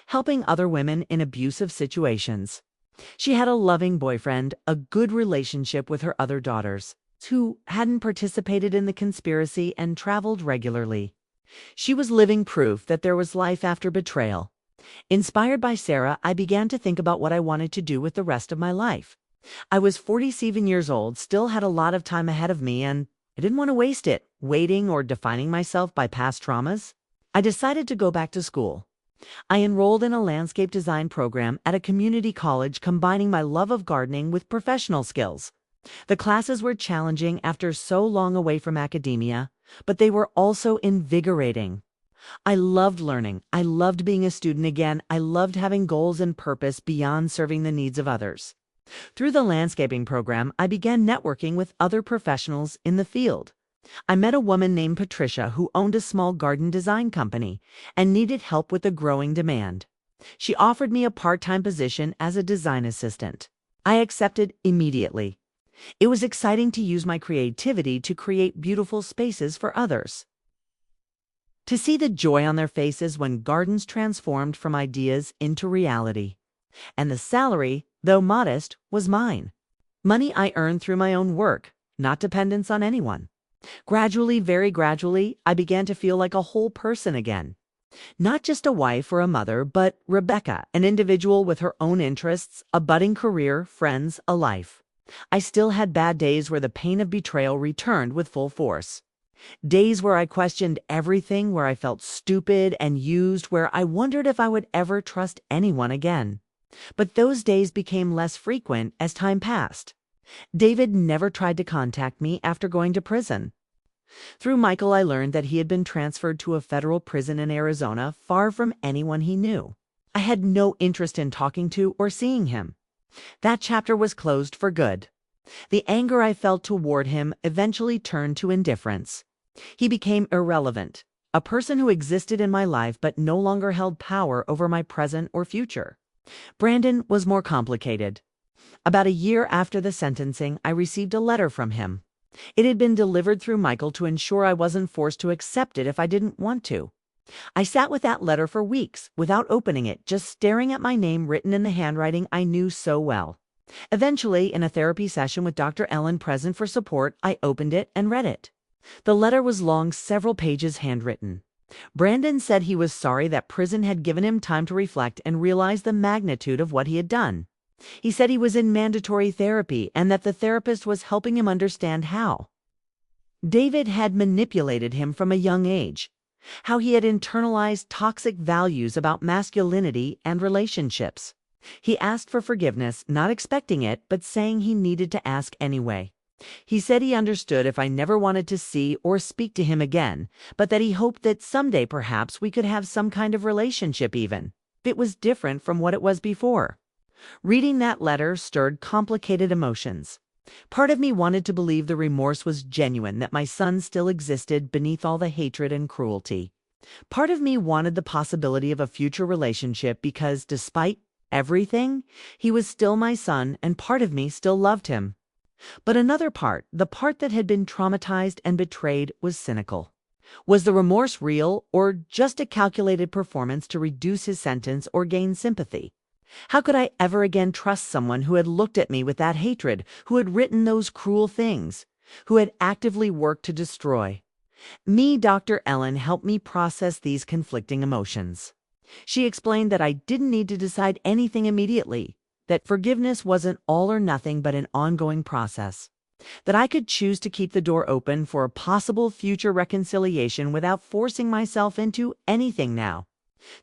helping other women in abusive situations. She had a loving boyfriend, a good relationship with her other daughters, who hadn't participated in the conspiracy and traveled regularly. She was living proof that there was life after betrayal. Inspired by Sarah, I began to think about what I wanted to do with the rest of my life. I was 47 years old, still had a lot of time ahead of me, and I didn't want to waste it, waiting or defining myself by past traumas. I decided to go back to school. I enrolled in a landscape design program at a community college, combining my love of gardening with professional skills. The classes were challenging after so long away from academia, but they were also invigorating. I loved learning. I loved being a student again. I loved having goals and purpose beyond serving the needs of others. Through the landscaping program, I began networking with other professionals in the field. I met a woman named Patricia who owned a small garden design company and needed help with the growing demand. She offered me a part-time position as a design assistant. I accepted immediately. It was exciting to use my creativity to create beautiful spaces for others. To see the joy on their faces when gardens transformed from ideas into reality. And the salary, though modest, was mine. Money I earned through my own work, not dependence on anyone. Gradually, very gradually, I began to feel like a whole person again. Not just a wife or a mother, but Rebecca, an individual with her own interests, a budding career, friends, a life. I still had bad days where the pain of betrayal returned with full force. Days where I questioned everything, where I felt stupid and used, where I wondered if I would ever trust anyone again. But those days became less frequent as time passed. David never tried to contact me after going to prison. Through Michael, I learned that he had been transferred to a federal prison in Arizona, far from anyone he knew. I had no interest in talking to or seeing him. That chapter was closed for good. The anger I felt toward him eventually turned to indifference. He became irrelevant, a person who existed in my life but no longer held power over my present or future. Brandon was more complicated. About a year after the sentencing, I received a letter from him. It had been delivered through Michael to ensure I wasn't forced to accept it if I didn't want to. I sat with that letter for weeks without opening it, just staring at my name written in the handwriting I knew so well. Eventually, in a therapy session with Dr. Ellen present for support, I opened it and read it. The letter was long, several pages handwritten. Brandon said he was sorry that prison had given him time to reflect and realize the magnitude of what he had done. He said he was in mandatory therapy and that the therapist was helping him understand how David had manipulated him from a young age, how he had internalized toxic values about masculinity and relationships. He asked for forgiveness, not expecting it, but saying he needed to ask anyway. He said he understood if I never wanted to see or speak to him again, but that he hoped that someday perhaps we could have some kind of relationship even. It was different from what it was before. Reading that letter stirred complicated emotions. Part of me wanted to believe the remorse was genuine, that my son still existed beneath all the hatred and cruelty. Part of me wanted the possibility of a future relationship because, despite everything, he was still my son and part of me still loved him. But another part, the part that had been traumatized and betrayed, was cynical. Was the remorse real or just a calculated performance to reduce his sentence or gain sympathy? How could I ever again trust someone who had looked at me with that hatred, who had written those cruel things, who had actively worked to destroy? Dr. Ellen helped me process these conflicting emotions. She explained that I didn't need to decide anything immediately, that forgiveness wasn't all or nothing but an ongoing process, that I could choose to keep the door open for a possible future reconciliation without forcing myself into anything now.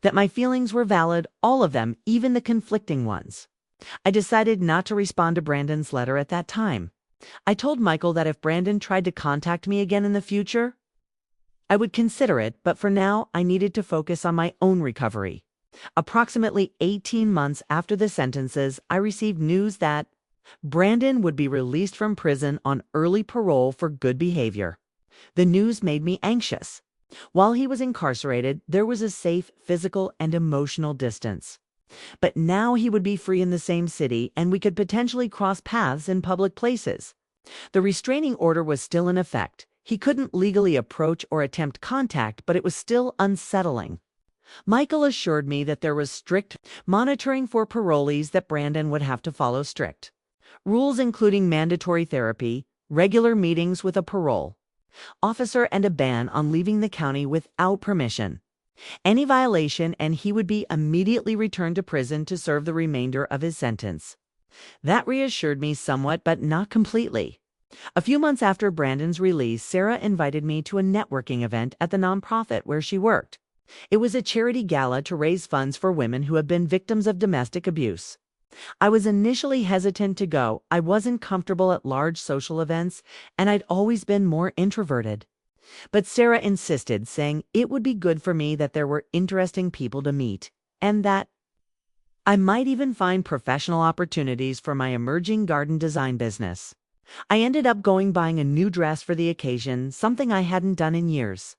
That my feelings were valid, all of them, even the conflicting ones. I decided not to respond to Brandon's letter at that time. I told Michael that if Brandon tried to contact me again in the future, I would consider it, but for now, I needed to focus on my own recovery. Approximately 18 months after the sentences, I received news that Brandon would be released from prison on early parole for good behavior. The news made me anxious. While he was incarcerated, there was a safe physical and emotional distance. But now he would be free in the same city, and we could potentially cross paths in public places. The restraining order was still in effect. He couldn't legally approach or attempt contact, but it was still unsettling. Michael assured me that there was strict monitoring for parolees, that Brandon would have to follow strict rules, including mandatory therapy, regular meetings with a parole officer, and a ban on leaving the county without permission. Any violation, and he would be immediately returned to prison to serve the remainder of his sentence. That reassured me somewhat, but not completely. A few months after Brandon's release, Sarah invited me to a networking event at the nonprofit where she worked. It was a charity gala to raise funds for women who have been victims of domestic abuse. I was initially hesitant to go. I wasn't comfortable at large social events, and I'd always been more introverted. But Sarah insisted, saying it would be good for me that there were interesting people to meet, and that I might even find professional opportunities for my emerging garden design business. I ended up buying a new dress for the occasion, something I hadn't done in years.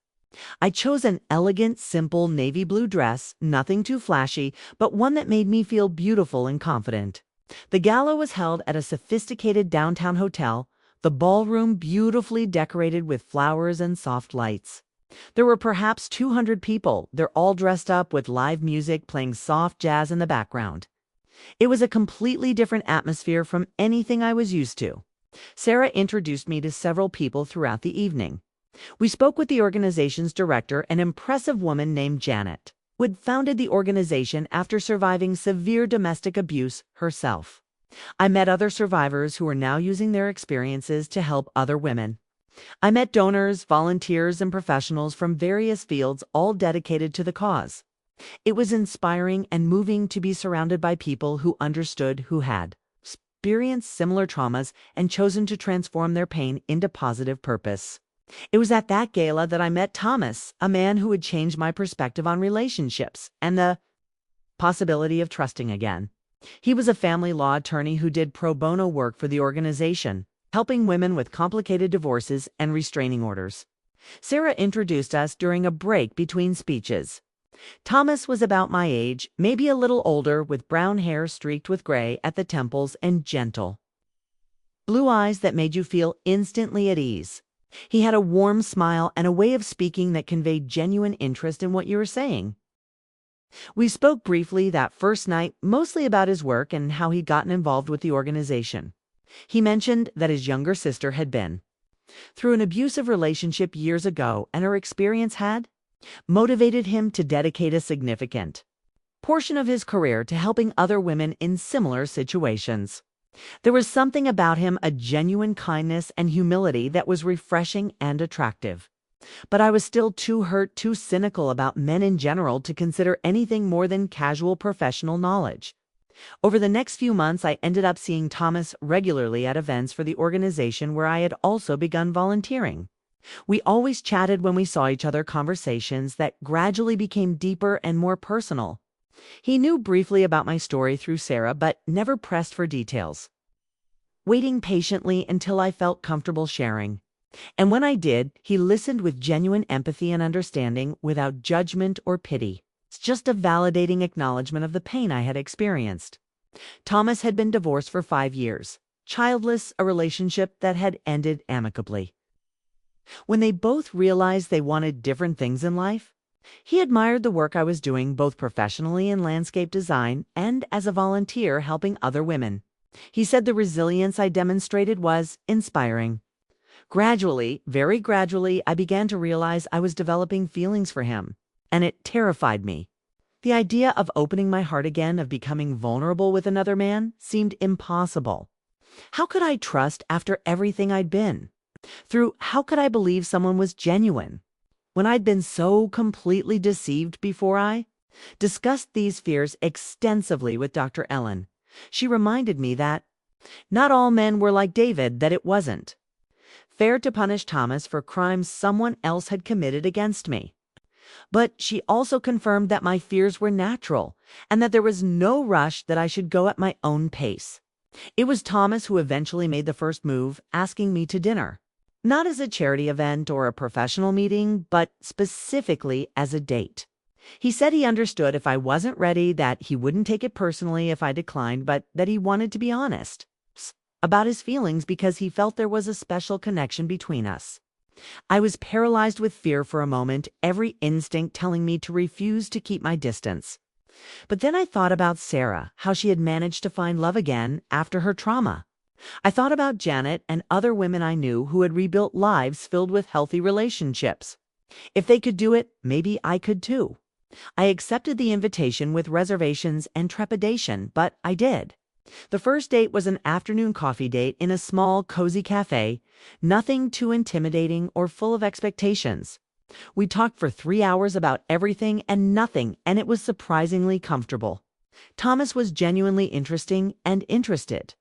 I chose an elegant, simple navy blue dress, nothing too flashy, but one that made me feel beautiful and confident. The gala was held at a sophisticated downtown hotel, the ballroom beautifully decorated with flowers and soft lights. There were perhaps 200 people. They're all dressed up with live music playing soft jazz in the background. It was a completely different atmosphere from anything I was used to. Sarah introduced me to several people throughout the evening. We spoke with the organization's director, an impressive woman named Janet, who had founded the organization after surviving severe domestic abuse herself. I met other survivors who are now using their experiences to help other women. I met donors, volunteers, and professionals from various fields, all dedicated to the cause. It was inspiring and moving to be surrounded by people who understood, who had experienced similar traumas and chosen to transform their pain into positive purpose. It was at that gala that I met Thomas, a man who would change my perspective on relationships and the possibility of trusting again. He was a family law attorney who did pro bono work for the organization, helping women with complicated divorces and restraining orders. Sarah introduced us during a break between speeches. Thomas was about my age, maybe a little older, with brown hair streaked with gray at the temples and gentle blue eyes that made you feel instantly at ease. He had a warm smile and a way of speaking that conveyed genuine interest in what you were saying. We spoke briefly that first night, mostly about his work and how he'd gotten involved with the organization. He mentioned that his younger sister had been through an abusive relationship years ago, and her experience had motivated him to dedicate a significant portion of his career to helping other women in similar situations. There was something about him, a genuine kindness and humility that was refreshing and attractive. But I was still too hurt, too cynical about men in general to consider anything more than casual professional knowledge. Over the next few months, I ended up seeing Thomas regularly at events for the organization where I had also begun volunteering. We always chatted when we saw each other, conversations that gradually became deeper and more personal. He knew briefly about my story through Sarah, but never pressed for details, waiting patiently until I felt comfortable sharing. And when I did, he listened with genuine empathy and understanding, without judgment or pity. It's just a validating acknowledgement of the pain I had experienced. Thomas had been divorced for 5 years, childless, a relationship that had ended amicably. When they both realized they wanted different things in life, he admired the work I was doing both professionally in landscape design and as a volunteer helping other women. He said the resilience I demonstrated was inspiring. Gradually, very gradually, I began to realize I was developing feelings for him, and it terrified me. The idea of opening my heart again, of becoming vulnerable with another man, seemed impossible. How could I trust after everything I'd been through? How could I believe someone was genuine when I'd been so completely deceived before? I discussed these fears extensively with Dr. Ellen. She reminded me that not all men were like David, that it wasn't fair to punish Thomas for crimes someone else had committed against me. But she also confirmed that my fears were natural and that there was no rush, that I should go at my own pace. It was Thomas who eventually made the first move, asking me to dinner. Not as a charity event or a professional meeting, but specifically as a date. He said he understood if I wasn't ready, that he wouldn't take it personally if I declined, but that he wanted to be honest about his feelings because he felt there was a special connection between us. I was paralyzed with fear for a moment, every instinct telling me to refuse to keep my distance. But then I thought about Sarah, how she had managed to find love again after her trauma. I thought about Janet and other women I knew who had rebuilt lives filled with healthy relationships. If they could do it, maybe I could too. I accepted the invitation with reservations and trepidation, but I did. The first date was an afternoon coffee date in a small, cozy cafe, nothing too intimidating or full of expectations. We talked for 3 hours about everything and nothing, and it was surprisingly comfortable. Thomas was genuinely interesting and interested.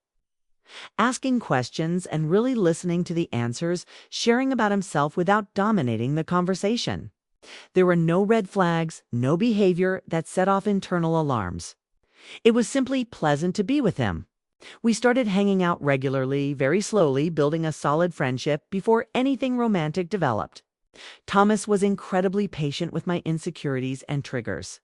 asking questions and really listening to the answers, sharing about himself without dominating the conversation. There were no red flags, no behavior that set off internal alarms. It was simply pleasant to be with him. We started hanging out regularly, very slowly, building a solid friendship before anything romantic developed. Thomas was incredibly patient with my insecurities and triggers.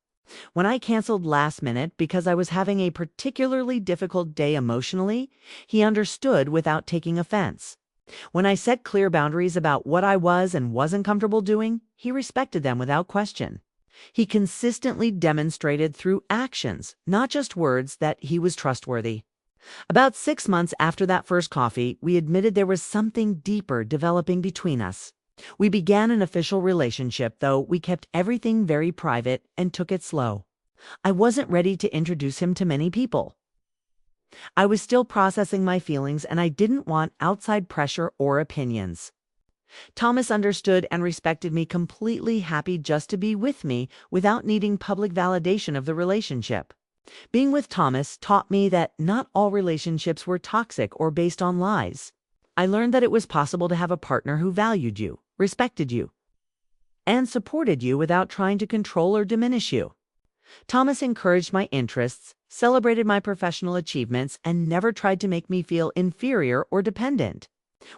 When I canceled last minute because I was having a particularly difficult day emotionally, he understood without taking offense. When I set clear boundaries about what I was and wasn't comfortable doing, he respected them without question. He consistently demonstrated through actions, not just words, that he was trustworthy. About 6 months after that first coffee, we admitted there was something deeper developing between us. We began an official relationship, though we kept everything very private and took it slow. I wasn't ready to introduce him to many people. I was still processing my feelings, and I didn't want outside pressure or opinions. Thomas understood and respected me completely, happy just to be with me without needing public validation of the relationship. Being with Thomas taught me that not all relationships were toxic or based on lies. I learned that it was possible to have a partner who valued you, respected you, and supported you without trying to control or diminish you. Thomas encouraged my interests, celebrated my professional achievements, and never tried to make me feel inferior or dependent.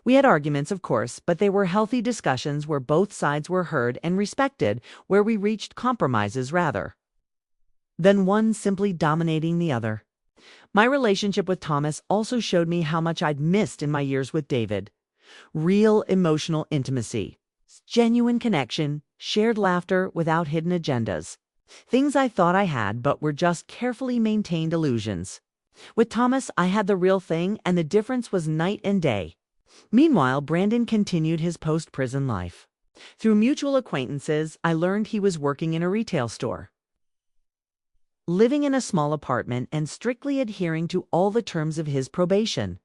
We had arguments, of course, but they were healthy discussions where both sides were heard and respected, where we reached compromises rather than one simply dominating the other. My relationship with Thomas also showed me how much I'd missed in my years with David. Real emotional intimacy, genuine connection, shared laughter without hidden agendas. Things I thought I had but were just carefully maintained illusions. With Thomas, I had the real thing, and the difference was night and day. Meanwhile, Brandon continued his post-prison life. Through mutual acquaintances, I learned he was working in a retail store, living in a small apartment, and strictly adhering to all the terms of his probation.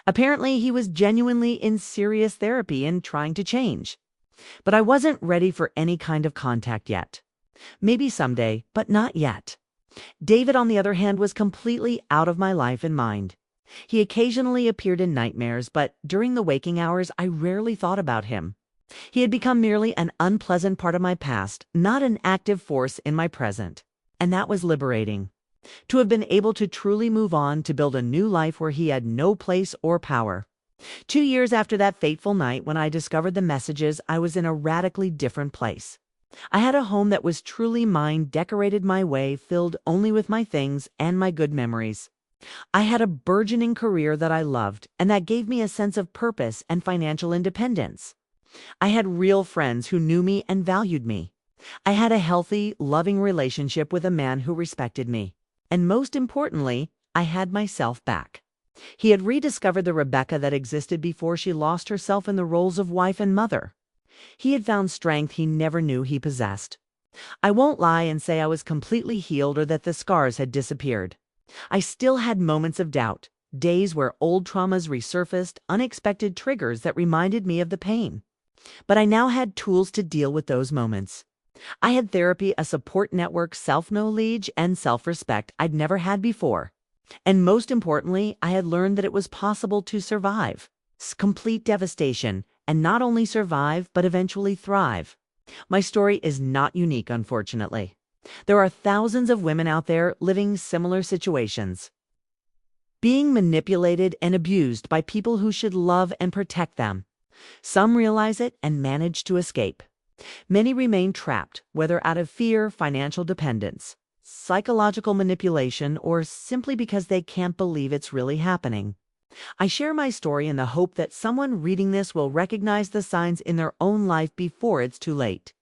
Apparently, he was genuinely in serious therapy and trying to change. But I wasn't ready for any kind of contact yet. Maybe someday, but not yet. David, on the other hand, was completely out of my life and mind. He occasionally appeared in nightmares, but during the waking hours, I rarely thought about him. He had become merely an unpleasant part of my past, not an active force in my present. And that was liberating. To have been able to truly move on, to build a new life where he had no place or power. 2 years after that fateful night when I discovered the messages, I was in a radically different place. I had a home that was truly mine, decorated my way, filled only with my things and my good memories. I had a burgeoning career that I loved, and that gave me a sense of purpose and financial independence. I had real friends who knew me and valued me. I had a healthy, loving relationship with a man who respected me. And most importantly, I had myself back. He had rediscovered the Rebecca that existed before she lost herself in the roles of wife and mother. He had found strength he never knew he possessed. I won't lie and say I was completely healed or that the scars had disappeared. I still had moments of doubt, days where old traumas resurfaced, unexpected triggers that reminded me of the pain. But I now had tools to deal with those moments. I had therapy, a support network, self-knowledge, and self-respect I'd never had before. And most importantly, I had learned that it was possible to survive complete devastation, and not only survive, but eventually thrive. My story is not unique, unfortunately. There are thousands of women out there living similar situations, being manipulated and abused by people who should love and protect them. Some realize it and manage to escape. Many remain trapped, whether out of fear, financial dependence, psychological manipulation, or simply because they can't believe it's really happening. I share my story in the hope that someone reading this will recognize the signs in their own life before it's too late.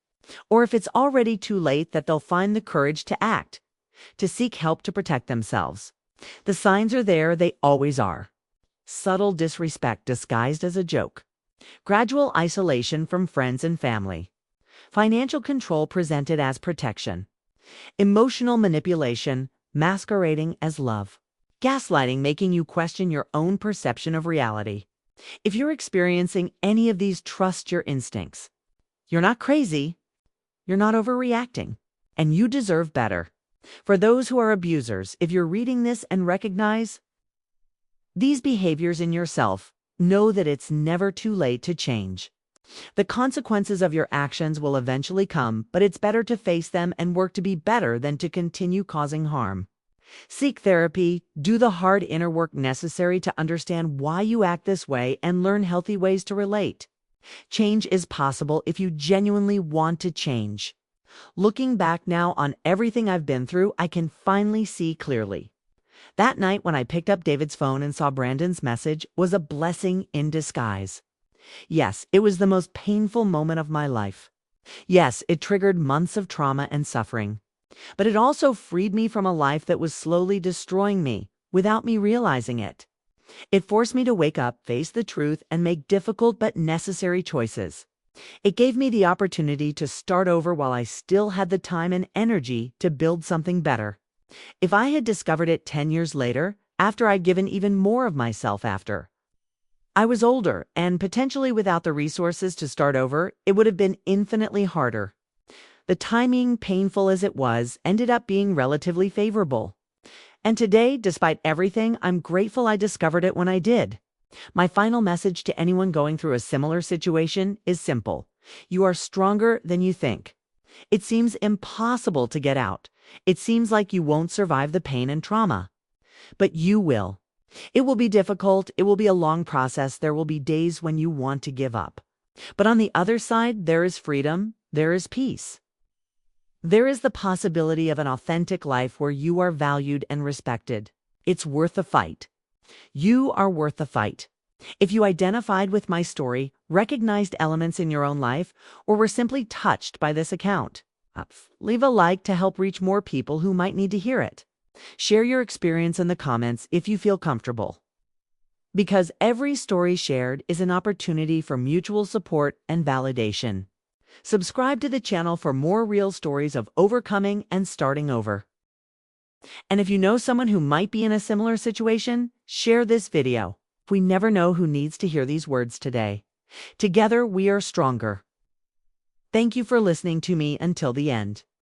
Or if it's already too late, that they'll find the courage to act, to seek help to protect themselves. The signs are there, they always are. Subtle disrespect disguised as a joke. Gradual isolation from friends and family. Financial control presented as protection. Emotional manipulation masquerading as love. Gaslighting making you question your own perception of reality. If you're experiencing any of these, trust your instincts. You're not crazy. You're not overreacting. And you deserve better. For those who are abusers, if you're reading this and recognize these behaviors in yourself, know that it's never too late to change. The consequences of your actions will eventually come, but it's better to face them and work to be better than to continue causing harm. Seek therapy, do the hard inner work necessary to understand why you act this way, and learn healthy ways to relate. Change is possible if you genuinely want to change. Looking back now on everything I've been through, I can finally see clearly. That night when I picked up David's phone and saw Brandon's message was a blessing in disguise. Yes, it was the most painful moment of my life. Yes, it triggered months of trauma and suffering. But it also freed me from a life that was slowly destroying me without me realizing it. It forced me to wake up, face the truth, and make difficult but necessary choices. It gave me the opportunity to start over while I still had the time and energy to build something better. If I had discovered it 10 years later, after I'd given even more of myself after, I was older and potentially without the resources to start over, it would have been infinitely harder. The timing, painful as it was, ended up being relatively favorable. And today, despite everything, I'm grateful I discovered it when I did. My final message to anyone going through a similar situation is simple. You are stronger than you think. It seems impossible to get out. It seems like you won't survive the pain and trauma. But you will. It will be difficult. It will be a long process. There will be days when you want to give up. But on the other side, there is freedom. There is peace. There is the possibility of an authentic life where you are valued and respected. It's worth the fight. You are worth the fight. If you identified with my story, recognized elements in your own life, or were simply touched by this account, leave a like to help reach more people who might need to hear it. Share your experience in the comments if you feel comfortable. Because every story shared is an opportunity for mutual support and validation. Subscribe to the channel for more real stories of overcoming and starting over. And if you know someone who might be in a similar situation, share this video. We never know who needs to hear these words today. Together we are stronger. Thank you for listening to me until the end.